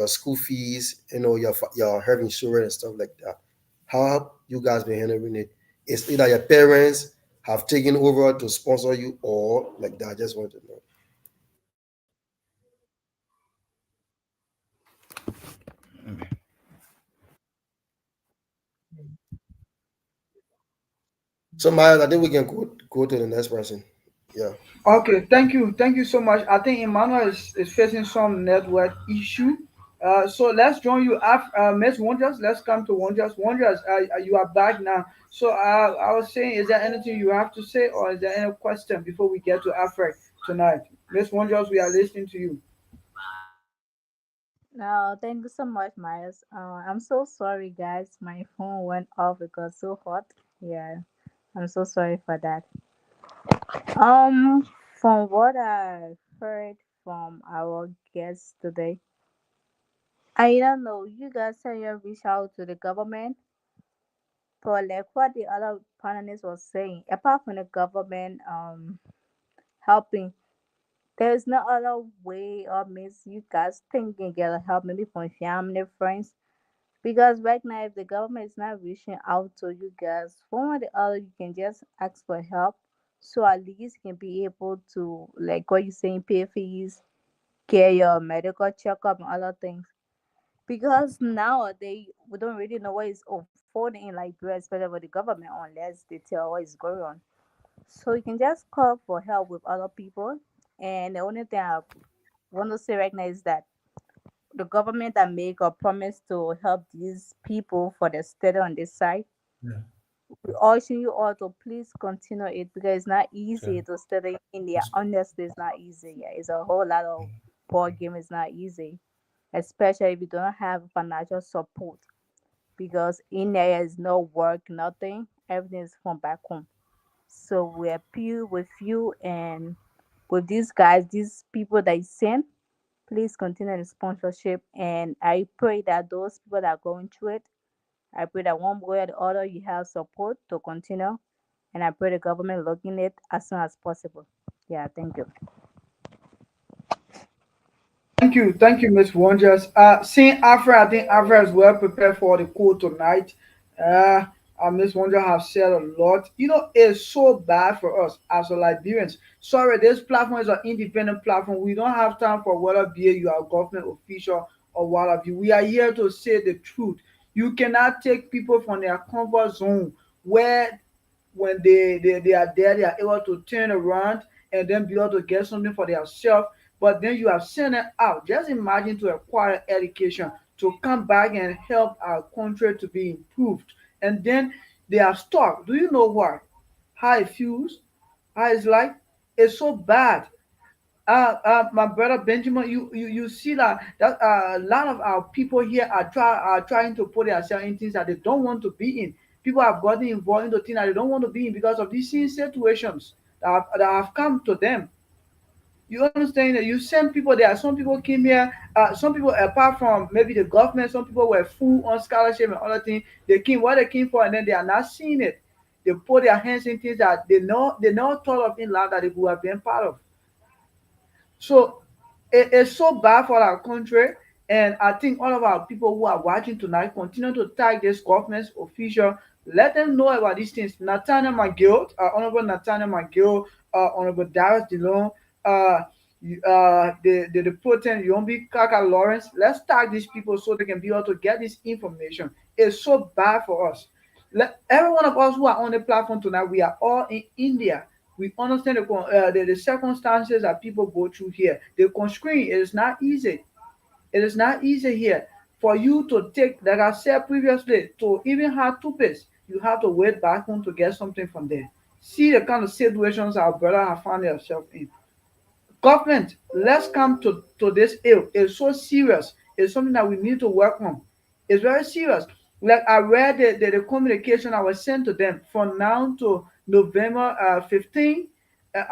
school fees, your health insurance and stuff like that. How have you guys been handling it? It's either your parents have taken over to sponsor you or like that. I just want to know. So Miles, I think we can go to the next person. Yeah. Okay, thank you so much. I think Emmanuel is facing some network issue. So let's join you after Miss Wonders. Let's come to Wonders. Wonders, you are back now. So I was saying, is there anything you have to say, or is there any question before we get to Afrec tonight? Miss Wonders, we are listening to you. No, thank you so much, Miles. I'm so sorry, guys. My phone went off. It got so hot. Yeah, I'm so sorry for that. Um, from what I heard from our guests today, I don't know. You guys said you reach out to the government, but like what the other panelists was saying, apart from the government helping, there is no other way or means you guys think you can get help, maybe from family, friends. Because right now, if the government is not reaching out to you guys, one or the other, you can just ask for help. So at least you can be able to, like what you're saying, pay fees, get your medical checkup and other things. Because nowadays, we don't really know what is unfolding in Liberia, especially with the government, unless they tell what is going on. So you can just call for help with other people. And the only thing I want to say right now is that the government that make a promise to help these people for the study on this side. Yeah. We urging you all to please continue it because it's not Sure. easy to study in India. It's- Honestly, it's not easy. Yeah, it's a whole lot of board game. It's not easy, especially if you don't have financial support because in there is no work, nothing. Everything is from back home. So we appeal with you and with these guys, these people that you send. Please continue the sponsorship, and I pray that those people that are going through it, I pray that one way or the other you have support to continue, and I pray the government looking it as soon as possible. Yeah, thank you. Thank you, Miss Wonders. Seeing Afra, I think Afra is well prepared for the call tonight. Uh, Miss Wonder have said a lot. You know, it's so bad for us as a Liberians. Sorry, this platform is an independent platform. We don't have time for whether be you are a government official or what have you. We are here to say the truth. You cannot take people from their comfort zone where when they are there, they are able to turn around and then be able to get something for themselves. But then you have sent them out. Just imagine to acquire education, to come back and help our country to be improved. And then they are stuck. Do you know why? How it feels? How it's like? It's so bad. My brother Benjamin, you see that a lot of our people here are trying to put themselves in things that they don't want to be in. People have gotten involved into things that they don't want to be in because of these same situations that have come to them. You understand that you send people there. Some people came here. Some people, apart from maybe the government, some people were full on scholarship and other things. They came what they came for, and then they are not seeing it. They put their hands in things that they never thought of in life that they would have been part of. So it's so bad for our country. And I think all of our people who are watching tonight continue to tag this government official. Let them know about these things. Nathaniel McGill, Honorable Nathaniel McGill, Honorable Darius DeLong, the Protein Yombi Kaka Lawrence. Let's tag these people so they can be able to get this information. It's so bad for us. Every one of us who are on the platform tonight, we are all in India. We understand the circumstances that people go through here. The constraint it is not easy. It is not easy here for you to take, like I said previously, to even have toothpaste. You have to wait back home to get something from there. See the kind of situations our brother have found himself in. Government, let's come to this ill. It's so serious. It's something that we need to work on. It's very serious. Like I read the communication I was sent to them from now to November 15.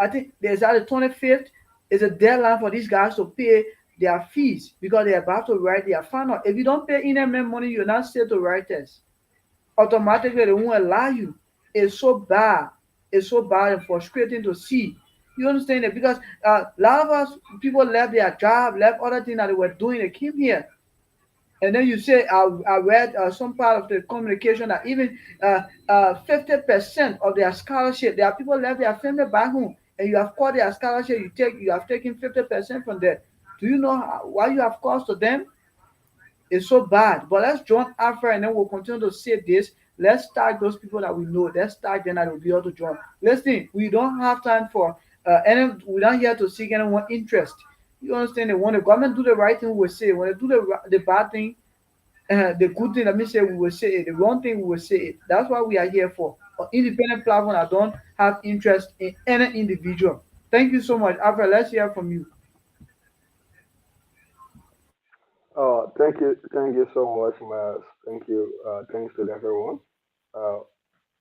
I think there's at the 25th is a deadline for these guys to pay their fees because they're about to write their final. If you don't pay in money, you're not still to write test. Automatically they won't allow you. It's so bad. It's so bad and frustrating to see. You understand it? Because a lot of us people left their job, left other things that they were doing, they came here. And then you say, I read some part of the communication that even 50% of their scholarship, there are people left their family back home, and you have called their scholarship, you have taken 50% from there. Do you know why you have caused to them? It's so bad. But let's join Alpha, and then we'll continue to say this. Let's tag those people that we know. Let's tag them that will be able to join. Listen, we don't have time for any. We're not here to seek anyone interest. You understand? When the government do the right thing, we will say. When they do the bad thing, the good thing, let me say, we will say it. The wrong thing, we will say it. That's why we are here for. An independent platform that don't have interest in any individual. Thank you so much, Alfred. Let's hear from you. Thank you so much, Miles. Thank you. Thanks to everyone. Uh,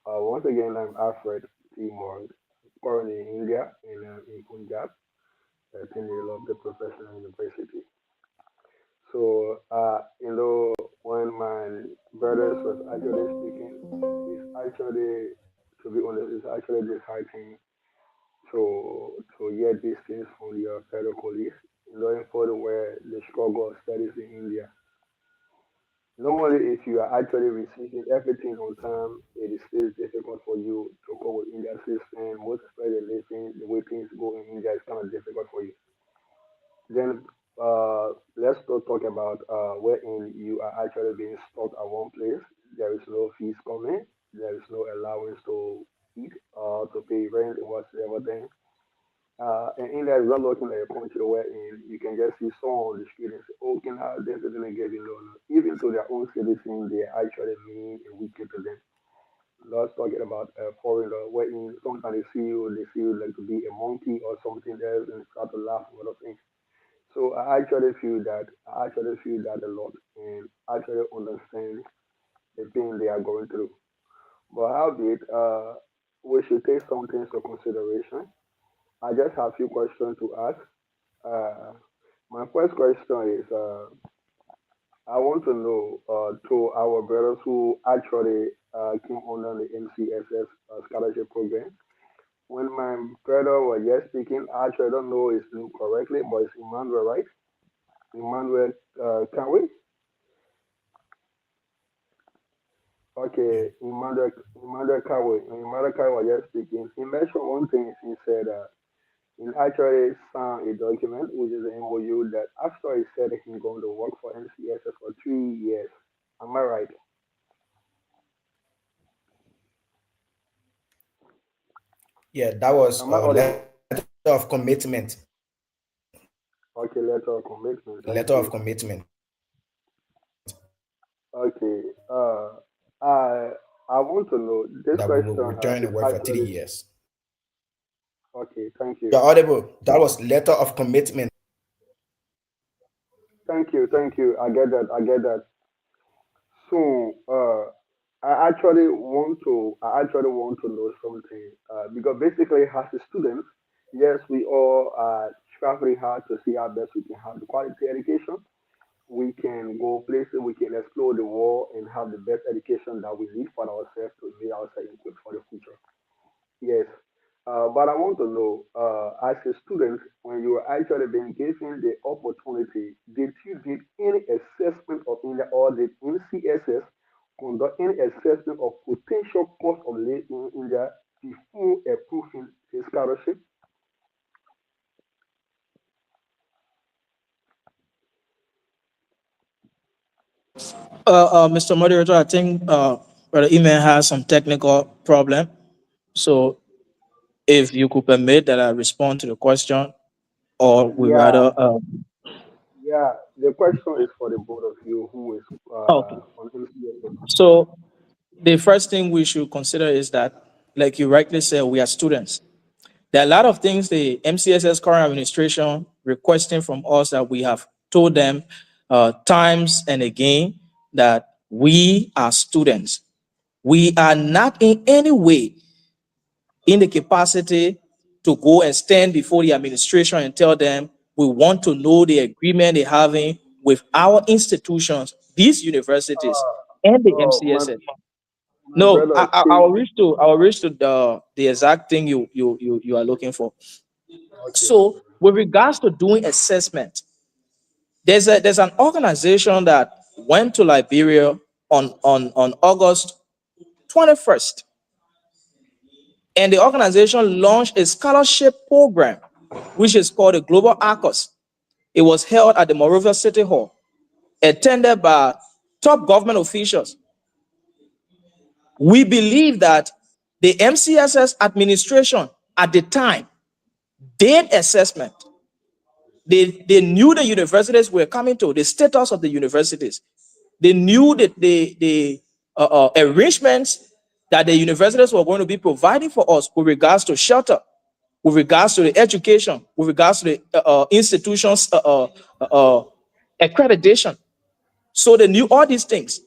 Once again, I'm Alfred Timor, currently in India, in Punjab, in the Lovely Professional University. So, when my brothers was actually speaking, it's actually, to be honest, it's actually disheartening to hear these things from your fellow colleagues, knowing for the where the struggle of studies in India. Normally, if you are actually receiving everything on time, it is still difficult for you to cope with India system. Most especially living the way things go in India is kind of difficult for you. Then let's talk about wherein you are actually being stuck at one place. There is no fees coming. There is no allowance to eat or to pay rent or whatsoever thing. And India is not looking like a country wherein you can just see someone on the street and say, "Oh, can I definitely get a loan?" Even to their own citizens, they are actually mean and wicked to them. Not talking about a foreigner wherein sometimes they see you like to be a monkey or something else and start to laugh and other things. So I actually feel that a lot and actually understand the pain they are going through. But how did we should take some things into consideration. I just have a few questions to ask. Uh, my first question is I want to know to our brothers who actually came under the MCSS scholarship program. When my brother was just speaking, actually I don't know his name correctly, but it's Emmanuel, right? Emmanuel, can we? Okay, Emmanuel Kawe was just speaking. He mentioned one thing. He said, he actually signed a document, which is an MOU, that after he said he's going to work for MCSS for 3 years. Am I right? Yeah, that was Am I a letter audible? of commitment. Okay, letter of Letter of commitment. commitment Thank you. Okay. I I want to know that this we will question return and is work for three actually years. okay. Thank You're you. audible. That was letter of commitment. Thank you. Thank you. I get that. I get that. So, I actually want to know something because basically, as a student, yes, we all are traveling hard to see how best we can have the quality education. We can go places, we can explore the world, and have the best education that we need for ourselves to be ourselves equipped for the future. Yes. But I want to know, as a student, when you were actually being given the opportunity, did you did any assessment of India or did MCSS conduct any assessment of potential cost of living in India before approving the scholarship? Mr. Moderator, I think Brother Email has some technical problem. So if you could permit that I respond to the question, or we Yeah, rather, yeah. The question is for the both of you who is okay. on MCSS. So the first thing we should consider is that, like you rightly said, we are students. There are a lot of things the MCSS current administration requesting from us that we have told them times and again that we are students. We are not in any way in the capacity to go and stand before the administration and tell them we want to know the agreement they're having with our institutions, these universities, and the Oh, MCSS. my No, brother I will came. reach to the exact thing you are looking for. Okay, my So brother. with regards to doing assessment, there's an organization that went to Liberia on August 21st, and the organization launched a scholarship program, which is called the Global ACOS. It was held at the Monrovia City Hall, attended by top government officials. We believe that the MCSS administration at the time did assessment. They knew the universities were coming to, the status of the universities. They knew that the arrangements that the universities were going to be providing for us with regards to shelter, with regards to the education, with regards to the institutions' accreditation. So they knew all these things.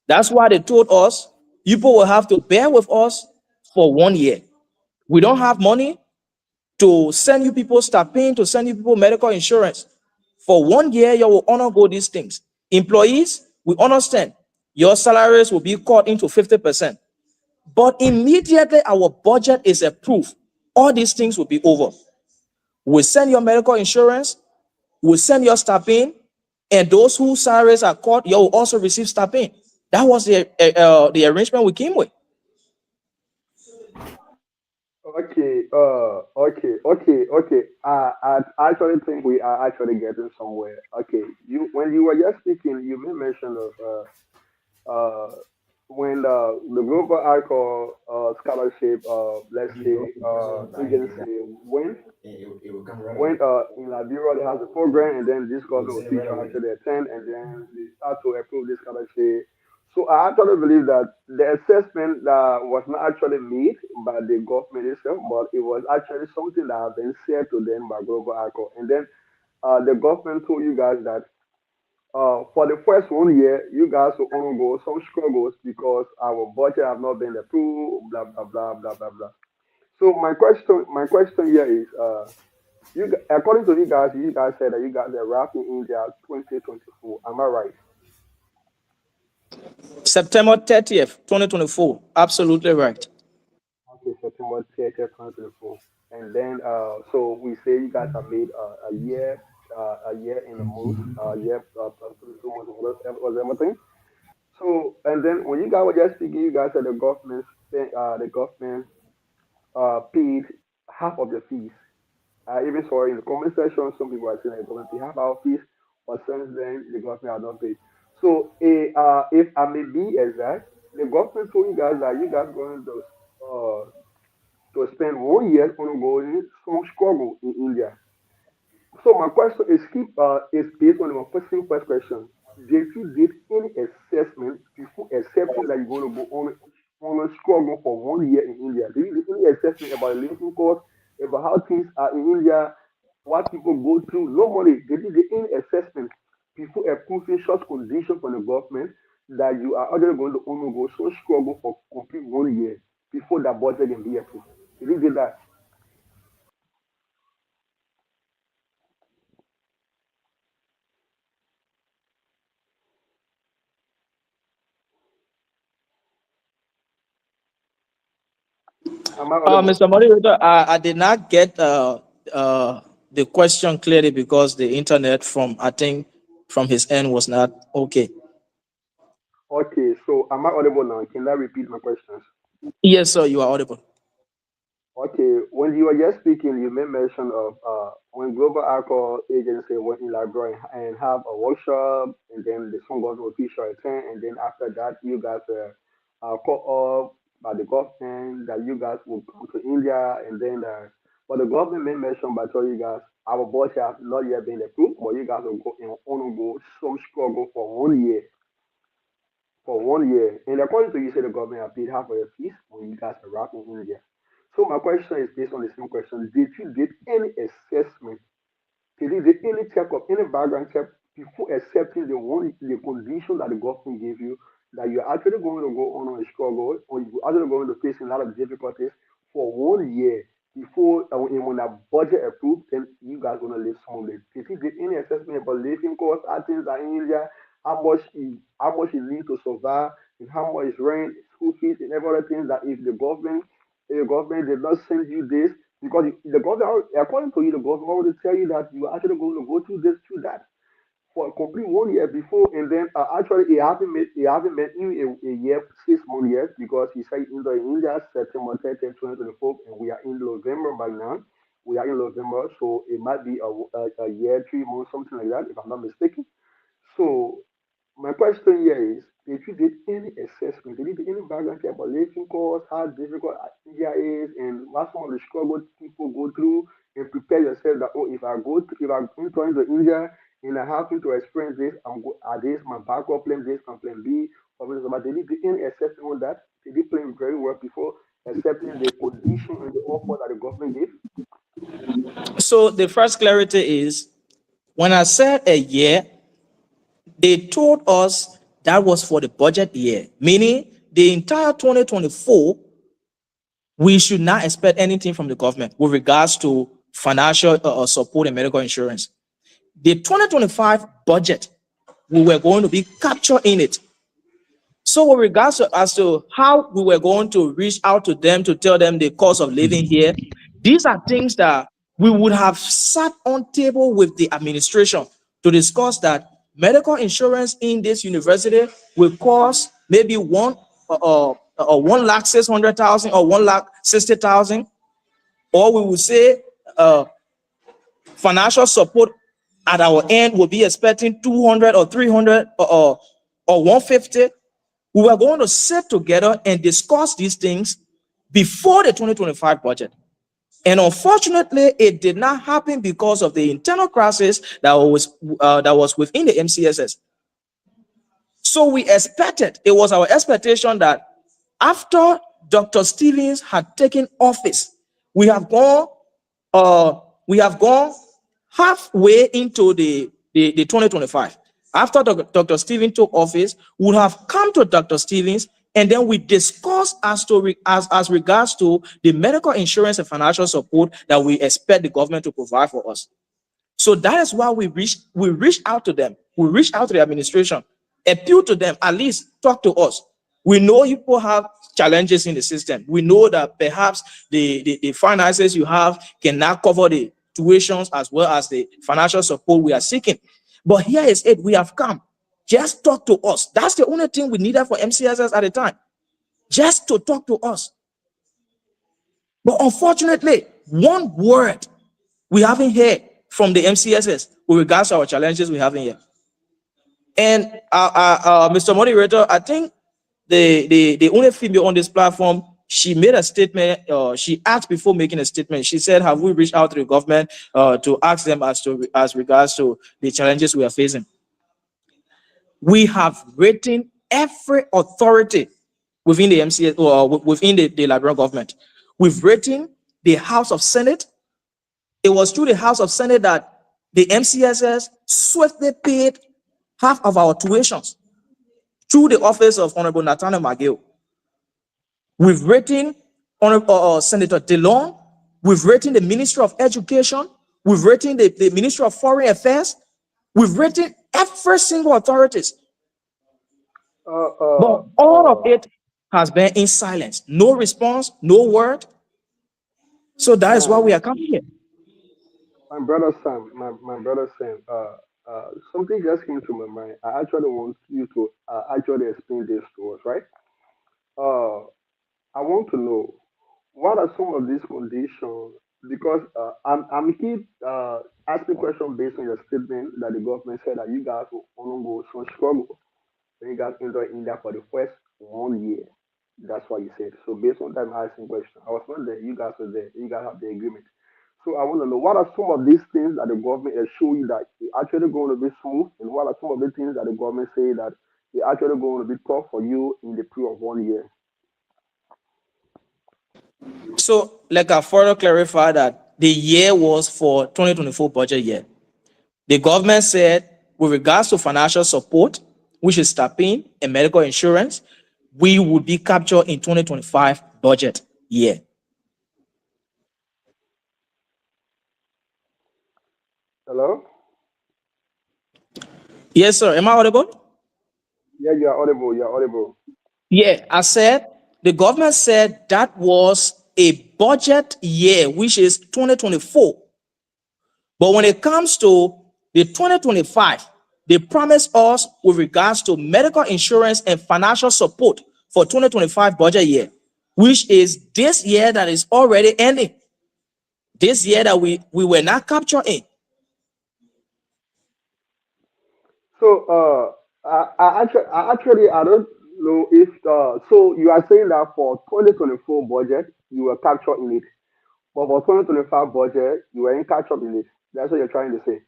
That's why they told us people will have to bear with us for 1 year. We don't have money to send you people stipend, to send you people medical insurance. For 1 year, you will honor go these things. Employees, we understand your salaries will be cut into 50%. But immediately our budget is approved, all these things will be over. We send your medical insurance, we send your stipend, and those whose salaries are cut, you will also receive stipend. That was the arrangement we came with. Okay. I actually think we are actually getting somewhere. Okay, you when you were just speaking, you made mention of when the global alcohol scholarship, let's say, agency went in Liberia, they have the program, and then this government official actually attend, and then they start to approve this scholarship. So I actually believe that the assessment was not actually made by the government itself, but it was actually something that had been said to them by global alcohol, and then the government told you guys that for the first 1 year, you guys will undergo some struggles because our budget have not been approved, blah blah blah blah blah blah. So my question here is, according to you guys said that you guys are wrapping India 2024. Am I right? September 30th, 2024. Absolutely right. Okay, September 30th, 2024. And then, so we say you guys have made a year in a month, a year plus 2 months was everything. So, and then when you guys were just speaking, you guys said the government paid half of the fees. I even saw in the comment section some people are saying that the government pay half our fees, but since then the government has not paid. So, if I may be exact, the government told you guys that you guys going to spend 1 year ongoing some struggle in India. So my question is based on my first question. Did you did any assessment before accepting that you're going to go on a struggle for 1 year in India? Did you do any assessment about the living cost, about how things are in India, what people go through? Nobody did you do any assessment before approving such conditions from the government that you are actually going to undergo some struggle for complete 1 year before that budget can be approved? Did you do that? Am I audible? Mr. Moderator, I did not get the question clearly because the internet from, I think, from his end was not okay. Okay, so am I audible now? Can I repeat my questions? Yes, sir, you are audible. Okay, when you were just speaking, you made mention of when Global Alcohol Agency went in Liberia and have a workshop, and then the song goes to official attend, and then after that, you guys called up by the government that you guys will come to India, and then but the government made mention by telling you guys our budget has not yet been approved, but you guys will go and undergo some struggle for 1 year. And according to you, say the government have paid half of your fees when you guys arrived in India. So my question is based on the same question. Did you did any assessment, did you did any check of any background check before accepting the condition that the government gave you that you're actually going to go on a struggle or you're actually going to face a lot of difficulties for 1 year before when that budget approved, then you guys gonna live somewhere. Did you did any assessment about living costs, how things are in India, how much it needs to survive, and how much is rent, school fees, and every other things that if the government did not send you this, because the government, according to you, the government already tell you that you are actually going to go through this, through that. for a complete 1 year before, and then actually he haven't made even a year, 6 months yet, because he said in the India September 30th, 2024, and we are in November by now. We are in November, so it might be a year, 3 months, something like that, if I'm not mistaken. So my question here is, did you did any assessment? Did you do any background check about living costs, how difficult India is, and what some of the struggles people go through, and prepare yourself that, oh, if I enter into India and I happen to experience this, are this my backup plan, this and plan B, or this, but did you do any assessment on that? Did you plan very well before accepting the condition and the offer that the government gave? So the first clarity is when I said a year, they told us that was for the budget year, meaning the entire 2024, we should not expect anything from the government with regards to financial support and medical insurance. The 2025 budget, we were going to be captured in it. So with regards to as to how we were going to reach out to them to tell them the cost of living here, these are things that we would have sat on table with the administration to discuss that medical insurance in this university will cost maybe 1,600,000 or 1,60,000, or we would say financial support at our end will be expecting 200 or 300 or 150. We were going to sit together and discuss these things before the 2025 budget. And unfortunately, it did not happen because of the internal crisis that was within the MCSS. So we expected, it was our expectation that after Dr. Stevens had taken office, we have gone halfway into the 2025. After Dr. Stevens took office, we would have come to Dr. Stevens, and then we discuss as regards to the medical insurance and financial support that we expect the government to provide for us. So that is why we reached out to them. We reached out to the administration, appeal to them, at least talk to us. We know people have challenges in the system. We know that perhaps the finances you have cannot cover the tuitions as well as the financial support we are seeking. But here is it. We have come. Just talk to us. That's the only thing we needed for MCSS at the time. Just to talk to us. But unfortunately, one word we haven't heard from the MCSS with regards to our challenges we have in here. And Mr. Moderator, I think the only female on this platform, she made a statement. She asked before making a statement. She said, "Have we reached out to the government to ask them as regards to the challenges we are facing?" We have written every authority within the MCS or within the Liberian government. We've written the House of Senate. It was through the House of Senate that the MCSS swiftly paid half of our tuitions through the office of Honorable Nathaniel McGill. We've written Senator DeLong. We've written the Ministry of Education. We've written the Ministry of Foreign Affairs. We've written every single authorities. But all of it has been in silence. No response, no word. So that is why we are coming here. My brother Sam, something just came to my mind. I actually want you to actually explain this to us, right? Uh, I want to know what are some of these conditions, because I'm keep asking questions based on your statement that the government said that you guys will go some struggle when you guys enter India for the first 1 year. That's what you said. So based on that, I'm asking question. I was not there. You guys were there. You guys have the agreement. So I want to know what are some of these things that the government has shown you that it actually going to be smooth, and what are some of the things that the government say that it actually going to be tough for you in the period of 1 year. So, like I further clarify that the year was for 2024 budget year. The government said, with regards to financial support, which is staffing and medical insurance, we would be captured in 2025 budget year. Hello? Yes, sir. Am I audible? Yeah, you are audible. You are audible. Yeah, I said the government said that was a budget year, which is 2024. But when it comes to the 2025, They promised us with regards to medical insurance and financial support for 2025 budget year, which is this year that is already ending. This year that we were not captured in. So, I don't know if, so you are saying that for 2024 budget, you were captured in it, but for 2025 budget, you were in catch up in it. That's what you're trying to say.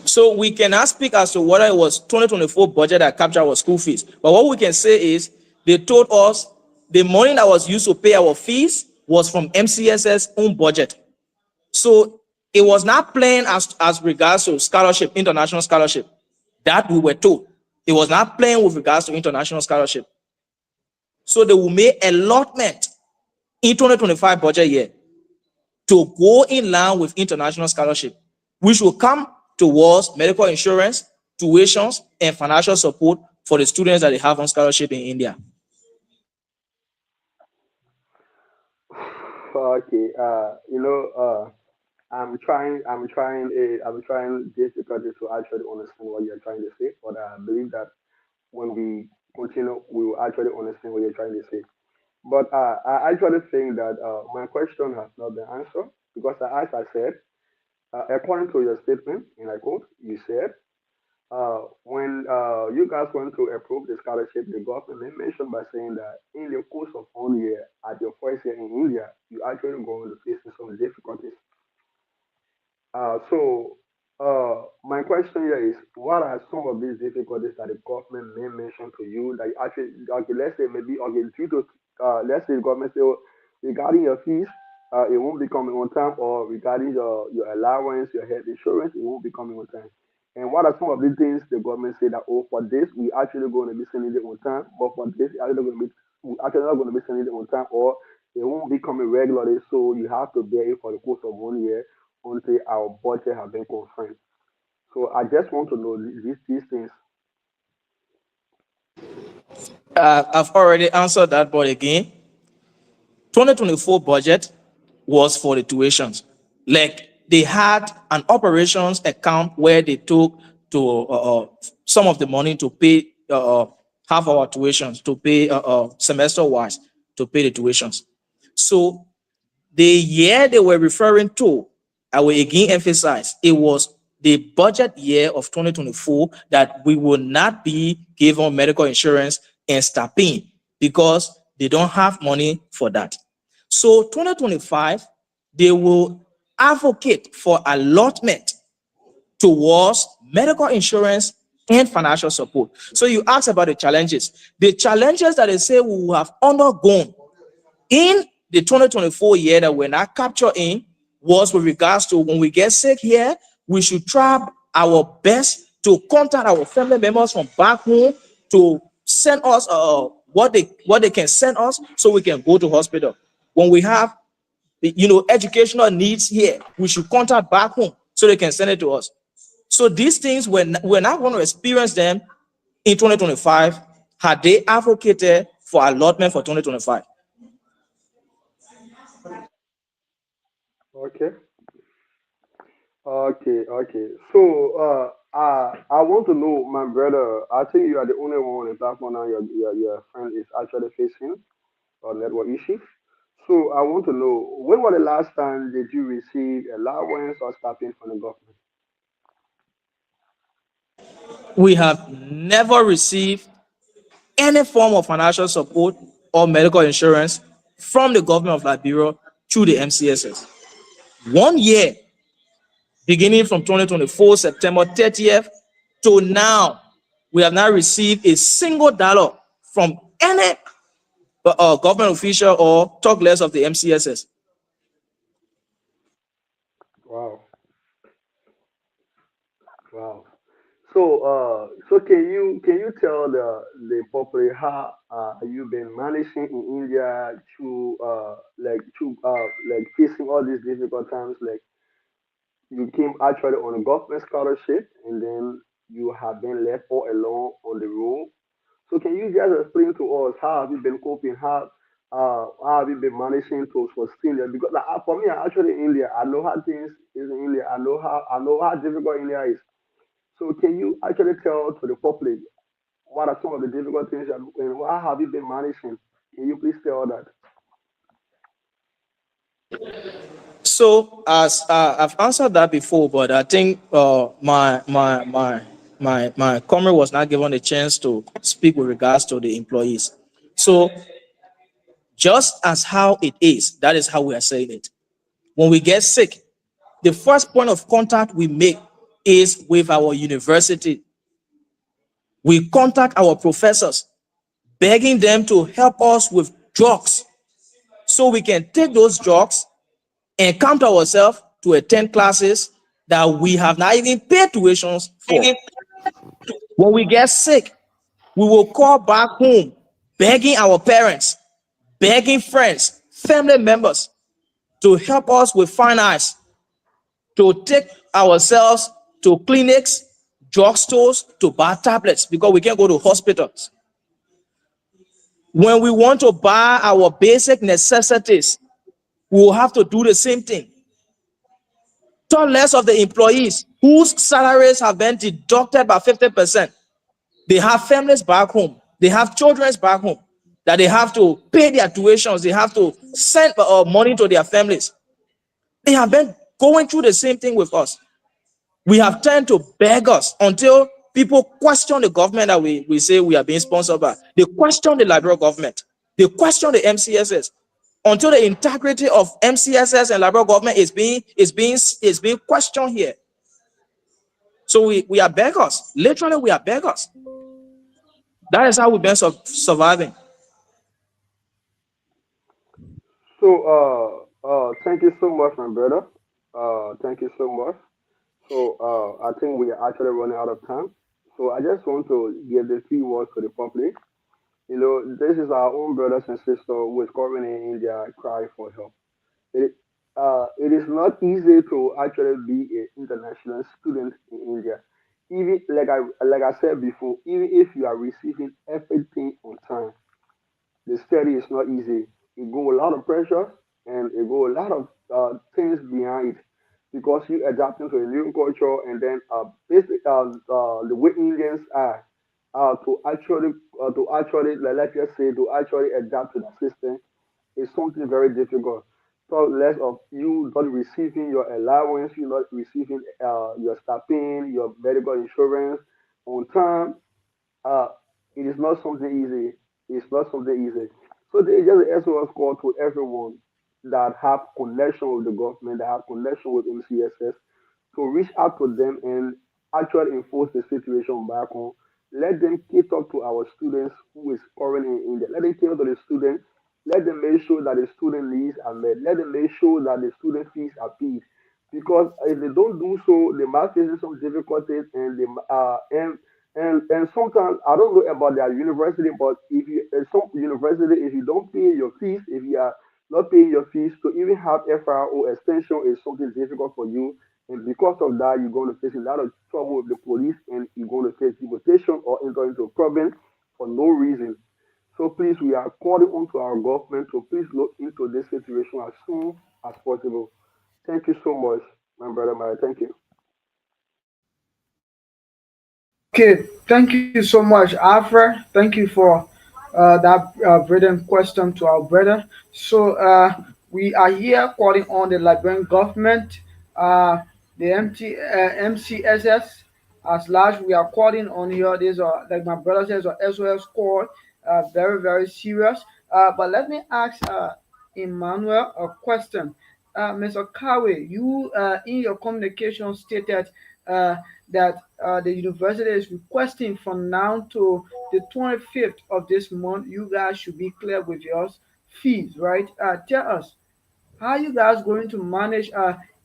So we cannot speak as to whether it was 2024 budget that captured our school fees. But what we can say is they told us the money that was used to pay our fees was from MCSS own budget. So it was not playing as regards to scholarship, international scholarship. That we were told. It was not playing with regards to international scholarship. So they will make allotment in 2025 budget year to go in line with international scholarship, which will come towards medical insurance, tuitions, and financial support for the students that they have on scholarship in India. Okay, I'm trying difficultly to actually understand what you're trying to say, but I believe that when we continue, we will actually understand what you're trying to say. But I actually think that my question has not been answered because, as I said, according to your statement, and I quote, you said, when you guys went to approve the scholarship, the government mentioned by saying that in the course of 1 year, at your first year in India, you actually going to face some difficulties. My question here is, what are some of these difficulties that the government may mention to you that you actually, okay, let's say maybe, okay, due to, let's say the government say, oh, regarding your fees, it won't be coming on time, or regarding your allowance, your health insurance, it won't be coming on time. And what are some of these things the government say that, oh, for this, we actually going to be sending it on time, but for this, we actually not going to be sending it on time, or it won't be coming regularly, so you have to bear it for the course of 1 year until our budget have been confirmed. So I just want to know these things. I've already answered that, but again, 2024 budget was for the tuitions. Like they had an operations account where they took to some of the money to pay half our tuitions, to pay semester wise, to pay the tuitions. So the year they were referring to, I will again emphasize, it was the budget year of 2024 that we will not be given medical insurance and stipend because they don't have money for that. So 2025, they will advocate for allotment towards medical insurance and financial support. So you asked about the challenges. The challenges that they say we will have undergone in the 2024 year that we're not captured in was with regards to when we get sick here, we should try our best to contact our family members from back home to send us what they can send us so we can go to hospital. When we have educational needs here, we should contact back home so they can send it to us. So these things we're not going to experience them in 2025 had they advocated for allotment for 2025. Okay, okay. So I want to know, my brother. I think you are the only one on the platform now. Your friend is actually facing a network issue. So I want to know, when was the last time did you receive allowance or stipend from the government? We have never received any form of financial support or medical insurance from the government of Liberia through the MCSS. 1 year, beginning from 2024, September 30th to now, we have not received a single dollar from any government official or talk less of the MCSS. Wow, wow. So can you tell the public how you been managing in India to like facing all these difficult times? Like you came actually on a government scholarship, and then you have been left all alone on the road. So can you just explain to us how have you been coping? How have you been managing to sustain it? Because like, for me, I'm actually in India. I know how things is in India. I know how difficult India is. So can you actually tell to the public what are some of the difficult things that, and how have you been managing? Can you please tell that? So as I've answered that before, but I think my comrade was not given a chance to speak with regards to the employees. So just as how it is, that is how we are saying it. When we get sick, the first point of contact we make is with our university. We contact our professors, begging them to help us with drugs so we can take those drugs and come to ourselves to attend classes that we have not even paid tuitions for. When we get sick, we will call back home, begging our parents, begging friends, family members to help us with finance, to take ourselves to clinics, drugstores to buy tablets because we can't go to hospitals. When we want to buy our basic necessities, we will have to do the same thing. Talk less of the employees whose salaries have been deducted by 50%. They have families back home. They have children back home that they have to pay their tuitions. They have to send money to their families. They have been going through the same thing with us. We have turned to beggars until people question the government that we say we are being sponsored by. They question the liberal government. They question the MCSS until the integrity of MCSS and liberal government is being questioned here. So we are beggars. Literally, we are beggars. That is how we've been surviving. So, thank you so much, my brother. Thank you so much. So, I think we are actually running out of time. So, I just want to give the few words to the public. You know, this is our own brothers and sisters who is currently in India cry for help. It, it is not easy to actually be an international student in India. Even like I said before, even if you are receiving everything on time, the study is not easy. It go a lot of pressure and it go a lot of things behind it because you adapting to a new culture and then basically the way Indians are to actually like, let's just say to actually adapt to the system is something very difficult. So less of you not receiving your allowance, you not receiving your stipend, your medical insurance on time, uh, it is not something easy. It's not something easy. So they just an SOS call to everyone that have connection with the government, that have connection with MCSS, to reach out to them and actually enforce the situation back home. Let them cater to our students who is currently in India. Let them cater to the students. Let them make sure that the student needs are met. Let them make sure that the student fees are paid. Because if they don't do so, they might face some difficulties and sometimes I don't know about their university, but if you at some university, if you don't pay your fees, if you are not paying your fees to even have FRO extension is something difficult for you. And because of that, you're going to face a lot of trouble with the police and you're going to face deportation or enter into a problem for no reason. So please, we are calling on to our government to please look into this situation as soon as possible. Thank you so much, my brother Mary. Thank you. Okay, thank you so much, Alfred. Thank you for that brilliant question to our brother. So we are here calling on the Liberian government, the MCSS as large. We are calling on here. These are like my brother says, a SOS call, very very serious. But let me ask Emmanuel a question. Mr. Kawe, you in your communication stated uh, that the university is requesting from now to the 25th of this month, you guys should be clear with your fees, right? Tell us, how you guys going to manage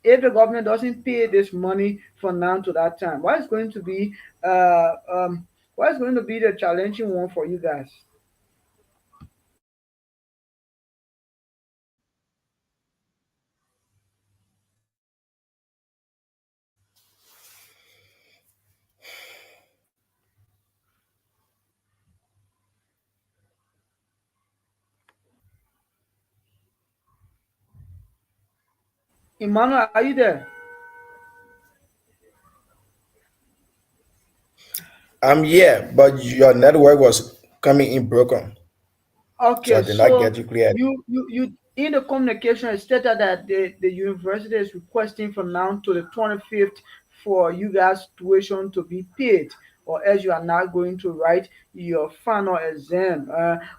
if the government doesn't pay this money from now to that time? What is going to be what is going to be the challenging one for you guys? Emmanuel, are you there? Yeah, but your network was coming in broken, so I Okay, did not so get you clear. you in the communication it stated that the university is requesting from now to the 25th for you guys tuition to be paid, or else you are not going to write your final exam.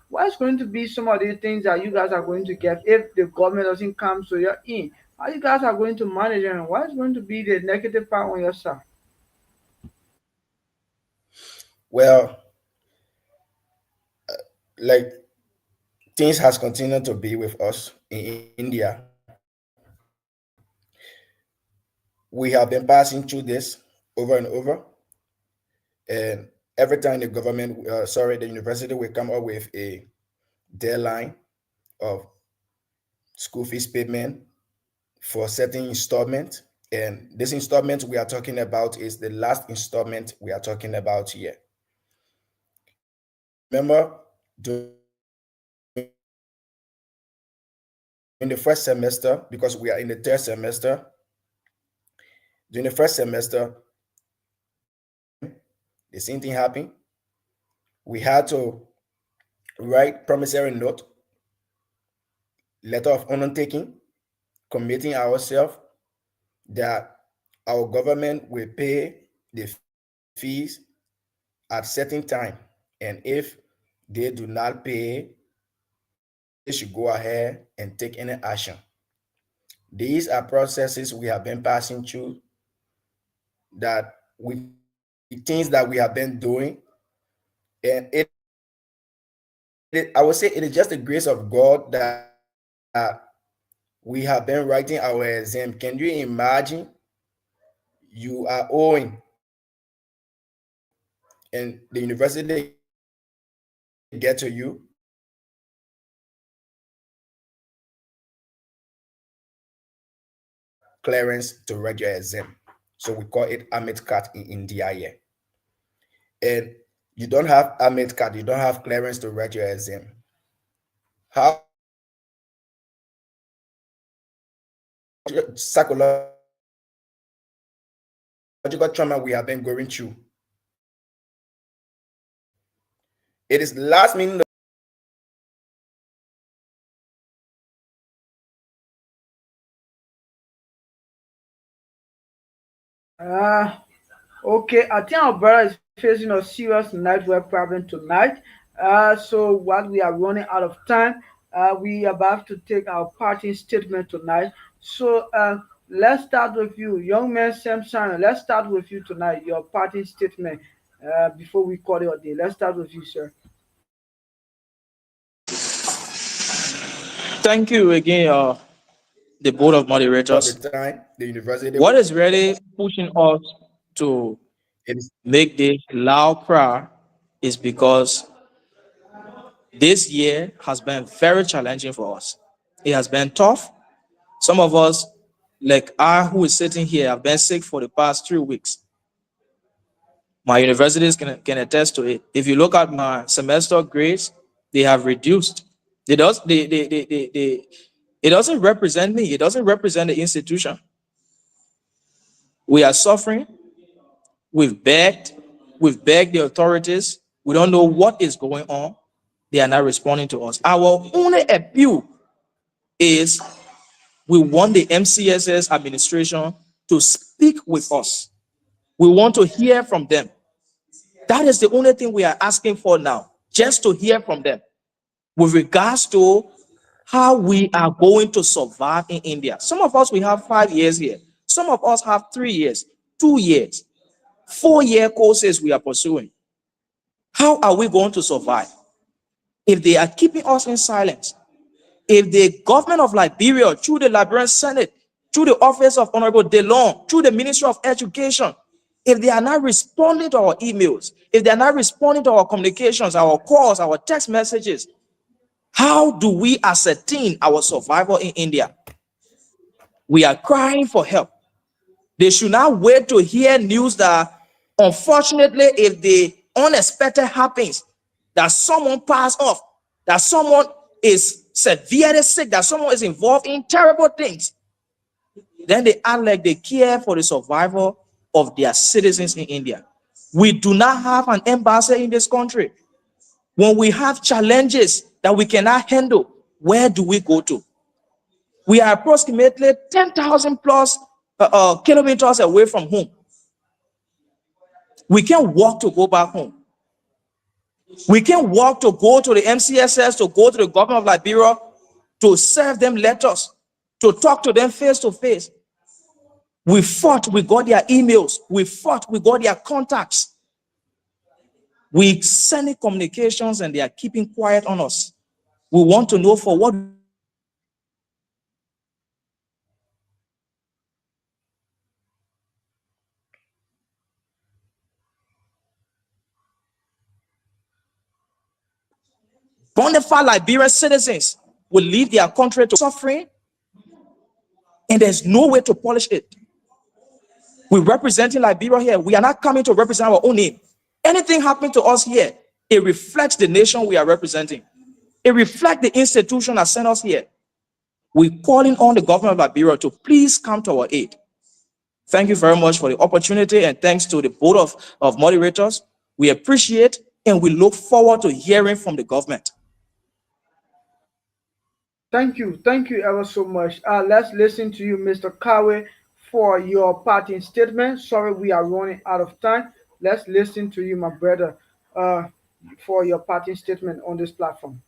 What's going to be some of the things that you guys are going to get if the government doesn't come to your in? How you guys are going to manage it, and what is going to be the negative part on your side? Well, like things has continued to be with us in India. We have been passing through this over and over, and every time the government, the university will come up with a deadline of school fees payment for certain installment. And this installment we are talking about is the last installment we are talking about here. Remember, during the first semester, because we are in the third semester, during the first semester, the same thing happened. We had to write promissory note, letter of undertaking, committing ourselves that our government will pay the fees at certain time, and if they do not pay, they should go ahead and take any action. These are processes we have been passing through, that with things that we have been doing, and I would say it is just the grace of God that we have been writing our exam. Can you imagine you are owing and the university get to you and they tell you clearance to write your exam. So we call it Amit card in India here. And you don't have Amit card, you don't have clearance to write your exam. How psychological trauma we have been going through. It is last minute Uh, Okay, I think our brother is facing a serious network problem tonight. So what we are running out of time, we are about to take our parting statement tonight. So let's start with you, young man Sam Simon. Let's start with you tonight. Your parting statement before we call it a day. Let's start with you, sir. Thank you again, the board of of the moderators. time the university What is really pushing us to it is make this loud cry is because this year has been very challenging for us. It has been tough. Some of us, like I, who is sitting here, have been sick for the past 3 weeks. My universities can attest to it. If you look at my semester grades, they have reduced. It doesn't represent me. It doesn't represent the institution. We are suffering. We've begged. We've begged the authorities. We don't know what is going on. They are not responding to us. Our only appeal is we want the MCSS administration to speak with us. We want to hear from them. That is the only thing we are asking for now, just to hear from them with regards to how we are going to survive in India. Some of us, we have 5 years here. Some of us have 3 years, 2 years, 4-year courses we are pursuing. How are we going to survive if they are keeping us in silence? If the government of Liberia, through the Liberian Senate, through the office of Honorable DeLong, through the Ministry of Education, if they are not responding to our emails, if they are not responding to our communications, our calls, our text messages, how do we ascertain our survival in India? We are crying for help. They should not wait to hear news that, unfortunately, if the unexpected happens, that someone pass off, that someone is severely sick, that someone is involved in terrible things, then they act like they care for the survival of their citizens in India. We do not have an embassy in this country. When we have challenges that we cannot handle, where do we go to? We are approximately 10,000 plus kilometers away from home. We can't walk to go back home. We can't walk to go to the MCSS, to go to the government of Liberia, to serve them letters, to talk to them face to face. We fought, we got their emails. We fought, we got their contacts. We sending communications and they are keeping quiet on us. We want to know for what bona fide Liberian citizens will leave their country to suffering, and there's no way to polish it. We're representing Liberia here. We are not coming to represent our own name. Anything happening to us here, it reflects the nation we are representing. It reflects the institution that sent us here. We're calling on the government of Liberia to please come to our aid. Thank you very much for the opportunity, and thanks to the board of moderators. We appreciate and we look forward to hearing from the government. Thank you ever so much. Let's listen to you, Mr. Kawe, for your parting statement. Sorry, we are running out of time. Let's listen to you, my brother, uh, for your parting statement on this platform.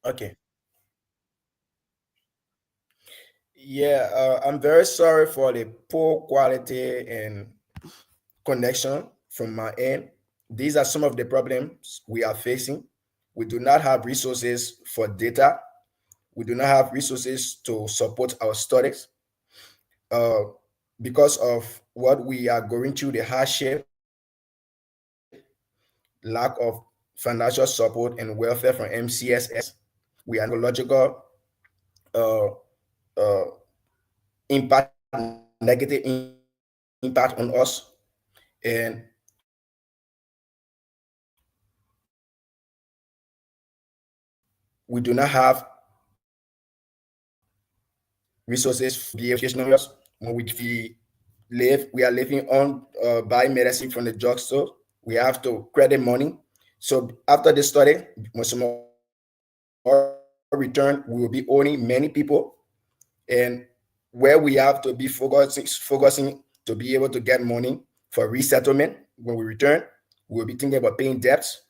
Okay. Yeah, I'm very sorry for the poor quality and connection from my end. These are some of the problems we are facing. We do not have resources for data. We do not have resources to support our studies. Uh, because of what we are going through, the hardship, lack of financial support and welfare from MCSS, we are psychological uh, uh, impact, negative impact on us, and we do not have resources for the educational areas on which we live. We are living on buy medicine from the drugstore. We have to credit money. So after the study, when some return, we will be owning many people, and where we have to be focusing to be able to get money for resettlement. When we return, we will be thinking about paying debts.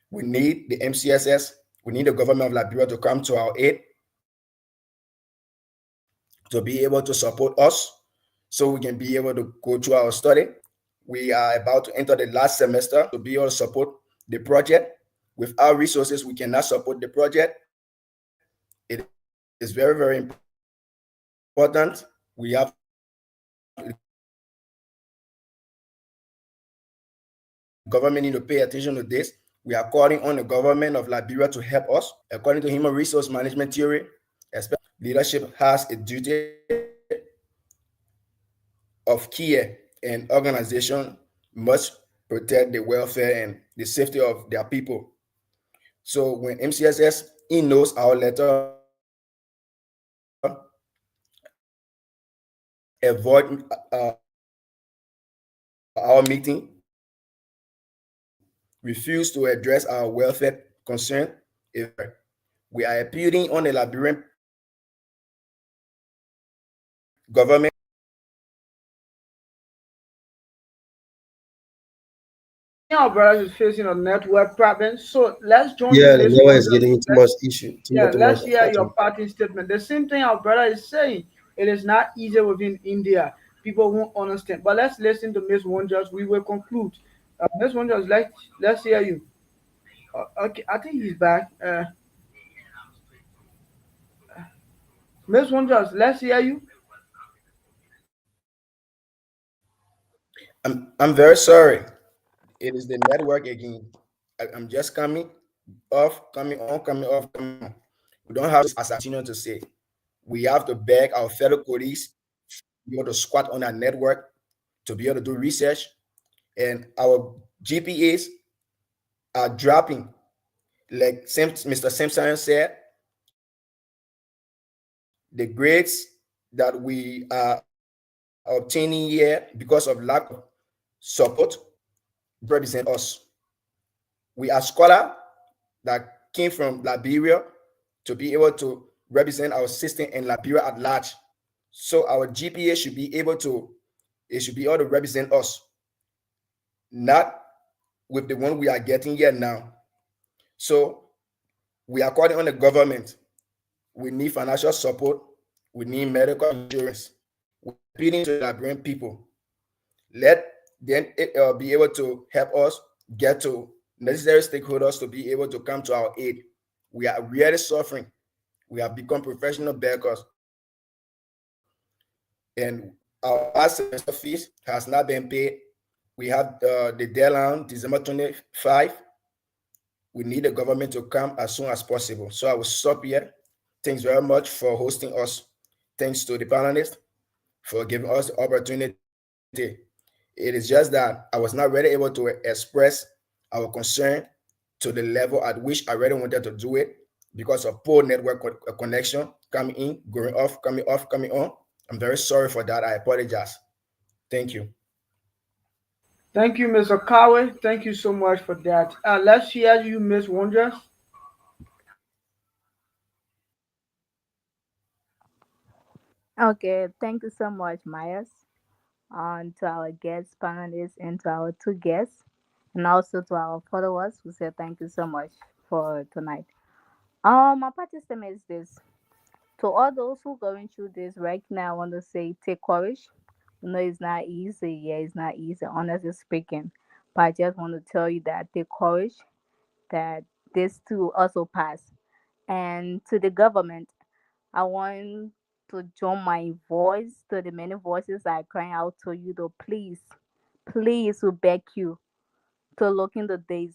We need the MCSS. We need the government of Liberia to come to our aid to be able to support us so we can be able to go through our study. We are about to enter the last semester to be able to support the project. Without resources, we cannot support the project. It is very, very important. We have the government need to pay attention to this. We are calling on the government of Liberia to help us. According to human resource management theory, especially leadership has a duty of care, and organization must protect the welfare and the safety of their people. So when MCSS knows our letter, avoid our meeting, refuse to address our welfare concern, we are appealing on the Liberian government. Our brothers is facing a network problem, so let's join you, Yeah, the Miss network is Wonders. getting too much issue, Yeah, too much let's hear your attention. parting statement. The same thing our brother is saying. It is not easy within India. People won't understand. But let's listen to Miss Wonders. We will conclude. Miss Wonders, let's hear you. Okay, I think he's back. Miss Wonders, let's hear you. I'm very sorry. It is the network again. I'm just coming off, coming on, coming off, coming on. We don't have, as I continue to say, we have to beg our fellow colleagues to be able to squat on our network, to be able to do research, and our GPAs are dropping. Like Mr. Simpson said, the grades that we are obtaining here because of lack of support represent us. We are scholars that came from Liberia to be able to represent our system in Liberia at large. So our GPA should be able to it should be able to represent us, not with the one we are getting here now. So we are calling on the government. We need financial support. We need medical insurance. We're appealing to the Liberian people. Let them be able to help us get to necessary stakeholders to be able to come to our aid. We are really suffering. We have become professional beggars. And our last semester fees has not been paid. We have the deadline, December 25. We need the government to come as soon as possible. So I will stop here. Thanks very much for hosting us. Thanks to the panelists for giving us the opportunity. It is just that I was not really able to express our concern to the level at which I really wanted to do it because of poor network connection coming in, going off, coming off, coming on. I'm very sorry for that. I apologize. Thank you. Thank you, Mr. Kawe. Thank you so much for that. Let's hear you, Miss Wonders. Okay, thank you so much, Myers. To our guests, panelists, and to our two guests, and also to our followers, we say thank you so much for tonight. My participant is this. To all those who going through this right now, I want to say take courage. You know it's not easy. Yeah, it's not easy, honestly speaking. But I just want to tell you that take courage, that this too also pass. And to the government, I want to join my voice to the many voices that are crying out to you to please, please, we beg you to look into this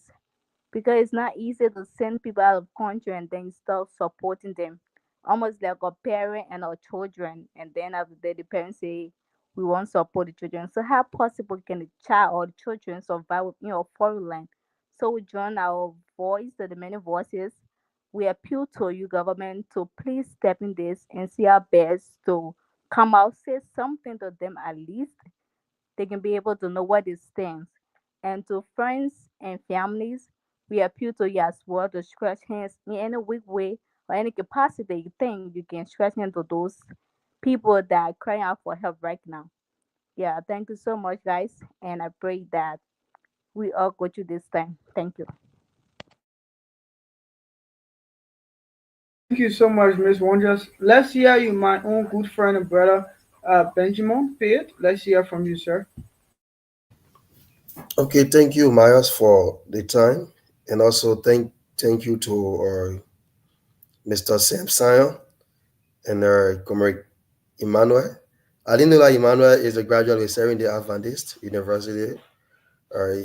because it's not easy to send people out of country and then start supporting them almost like a parent and our children, and then after that the parents say we won't support the children. So how possible can the child or the children survive in a foreign land? So we join our voice to the many voices. We appeal to you government to please step in this and see our best to come out, say something to them at least they can be able to know what it stands. And to friends and families, we appeal to you as well to stretch hands in any weak way or any capacity you think you can stretch hands to those people that are crying out for help right now. Yeah, thank you so much, guys. And I pray that we all go through this time. Thank you. Thank you so much, Miss Wonders. Let's hear you, my own good friend and brother, Benjamin Pitt. Let's hear from you, sir. Okay, thank you, Myers, for the time, and also thank you to Mr. Sam Sion and Comrade Emmanuel. I didn't know that Emmanuel is a graduate of Serenity Adventist University.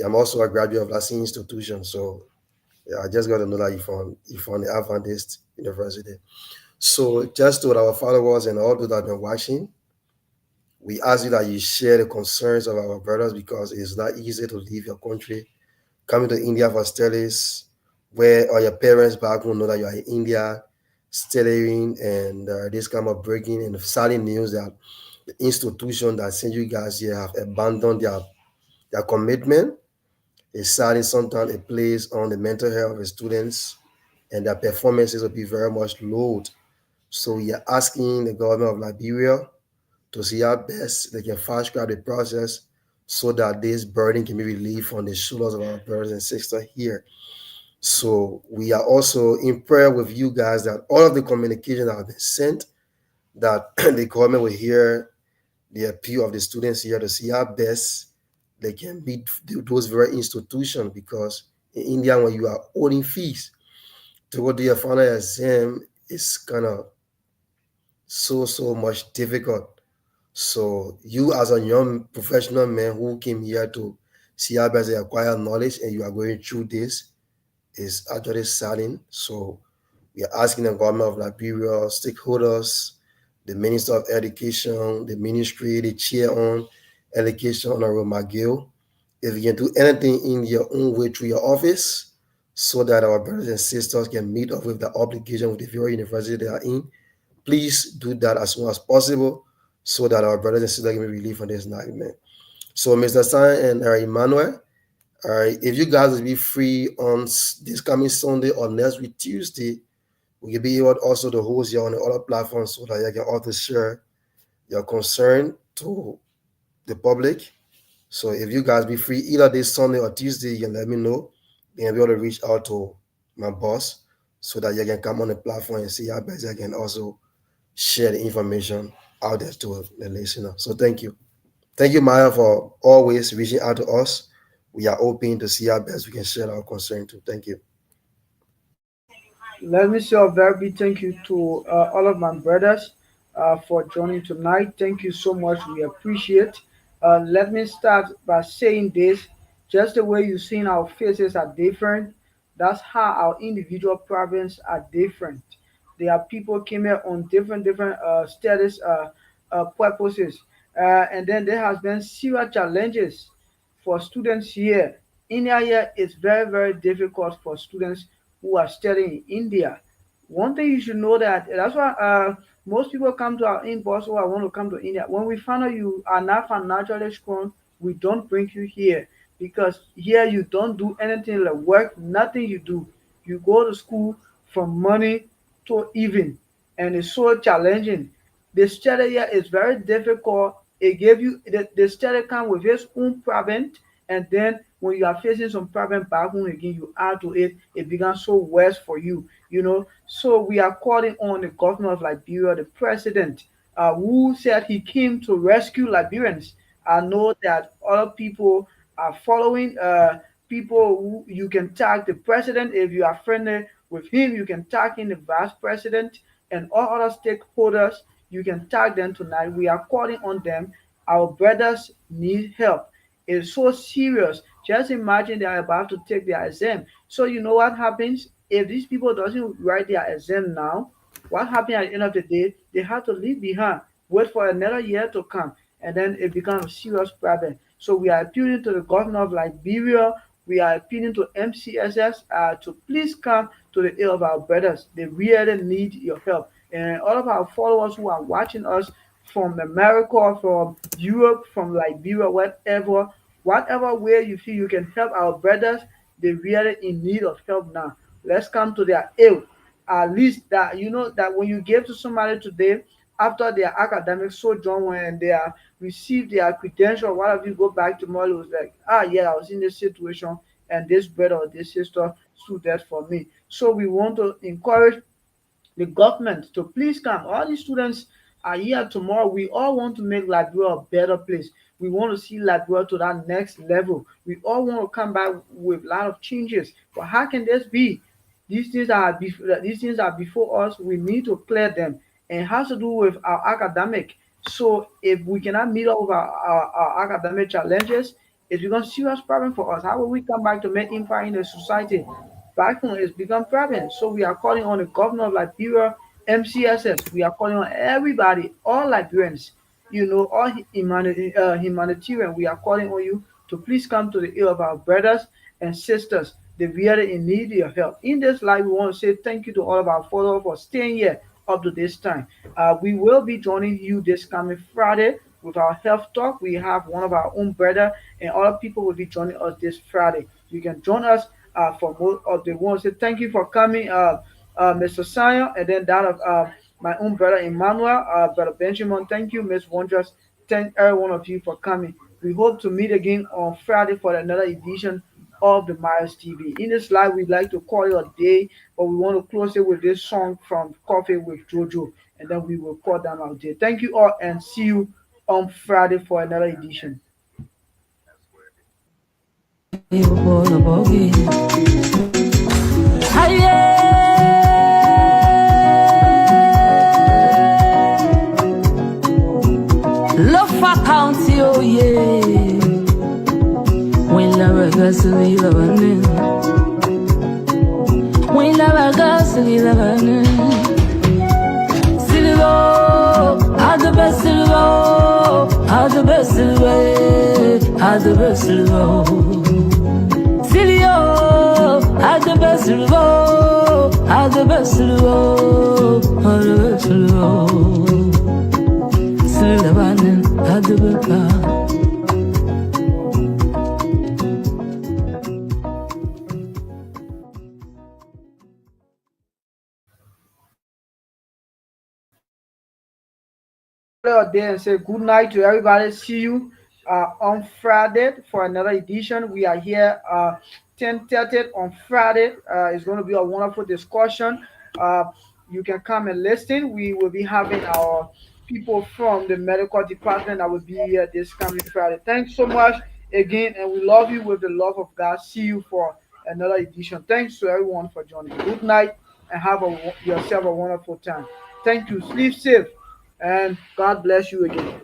I'm also a graduate of Lassine Institution, so yeah, I just got to know that you found the Adventist University. So just to our followers and all those that have been watching, we ask you that you share the concerns of our brothers because it's not easy to leave your country, coming to India for studies, where all your parents back home know that you are in India, studying, and this kind of breaking and sad news that the institution that sent you guys here have abandoned their commitment. It's sad sometimes it plays on the mental health of the students and their performances will be very much low. So we are asking the government of Liberia to see how best they can fast track the process so that this burden can be relieved on the shoulders of our brothers and sisters here. So we are also in prayer with you guys that all of the communication that have been sent, that the government will hear the appeal of the students here to see how best they can meet those very institutions because in India when you are owing fees to go to your final exam it's kind of so much difficult. So you as a young professional man who came here to see how best they acquire knowledge and you are going through this is actually saddening. So we are asking the government of Liberia, stakeholders, the Minister of Education, the ministry, the chair on education, Honorable McGill, if you can do anything in your own way through your office so that our brothers and sisters can meet up with the obligation with the very university they are in, please do that as soon as possible so that our brothers and sisters can be relieved from this nightmare. So, Mr. San and Emmanuel, if you guys will be free on this coming Sunday or next week Tuesday, we can be able also to host you on the other platforms so that you can also share your concern to the public. So if you guys be free either this Sunday or Tuesday, you can let me know. Then I'll be able to reach out to my boss so that you can come on the platform and see how best I can also share the information out there to the listener. So thank you. Thank you, Maya, for always reaching out to us. We are open to see how best we can share our concern too. Thank you. Let me say a very big thank you to all of my brothers for joining tonight. Thank you so much. We appreciate. Let me start by saying this: just the way you've seen our faces are different, that's how our individual problems are different. There are people came here on different status purposes, and then there has been serious challenges for students here. India here is very difficult for students who are studying in India. One thing you should know that's why most people come to our inbox or I want to come to India. When we find out you are not financially strong, we don't bring you here because here you don't do anything like work, nothing you do. You go to school from morning to evening, and it's so challenging. The study here is very difficult. It gave you the study come with its own problem, and then when you are facing some problem back home again, you add to it, it becomes so worse for you, you know. So we are calling on the governor of Liberia, the president, who said he came to rescue Liberians. I know that other people are following people who you can tag the president if you are friendly with him, you can tag in the vice president and all other stakeholders. You can tag them tonight. We are calling on them. Our brothers need help. It's so serious. Just imagine they are about to take their exam. So you know what happens if these people doesn't write their exam now? What happens at the end of the day? They have to leave behind, wait for another year to come, and then it becomes a serious problem. So we are appealing to the governor of Liberia. We are appealing to MCSS to please come to the aid of our brothers. They really need your help. And all of our followers who are watching us from America, from Europe, from Liberia, whatever way you feel you can help our brothers, they really in need of help now. Let's come to their aid. At least that you know that when you give to somebody today, after their academic sojourn, when they are receive their credential, what if you go back tomorrow? It was like, ah, yeah, I was in this situation, and this brother or this sister stood there for me. So we want to encourage the government to please come. All these students are here tomorrow. We all want to make Liberia a better place. We want to see Liberia to that next level. We all want to come back with a lot of changes. But how can this be? These things are before us. We need to clear them, and it has to do with our academic. So if we cannot meet up with our academic challenges, it becomes a serious problem for us. How will we come back to make impact in the society? Back home it's become problem. So we are calling on the governor of Liberia, MCSS. We are calling on everybody, all Liberians, you know, all humanitarian. We are calling on you to please come to the aid of our brothers and sisters. They really in need of your help. In this life, we want to say thank you to all of our followers for staying here up to this time. We will be joining you this coming Friday with our health talk. We have one of our own brother and other people will be joining us this Friday. You can join us for most of the ones. Say thank you for coming, Mr. Sion, and then that of my own brother Emmanuel, brother Benjamin. Thank you, Miss Wondrous. Thank every one of you for coming. We hope to meet again on Friday for another edition of the Myers TV. In this live, we'd like to call it a day, but we want to close it with this song from Coffee with Jojo, and then we will call them our day. Thank you all, and see you on Friday for another edition. Lofa County, oh yeah. When la regas we la vanne. When la regas we la vanne. Silvo, had the best silvo, had the best silvo, had the best silvo. Silvio, had the best silvo, had the best silvo, had the best silvo. adubeka. Out there and say good night to everybody. See you on Friday for another edition. We are here 10:30 on Friday. It's going to be a wonderful discussion. Uh, you can come and listen. We will be having our people from the medical department that will be here this coming Friday. Thanks so much again, and we love you with the love of God. See you for another edition. Thanks to everyone for joining. Good night and have yourself a wonderful time. Thank you. Sleep safe and God bless you again.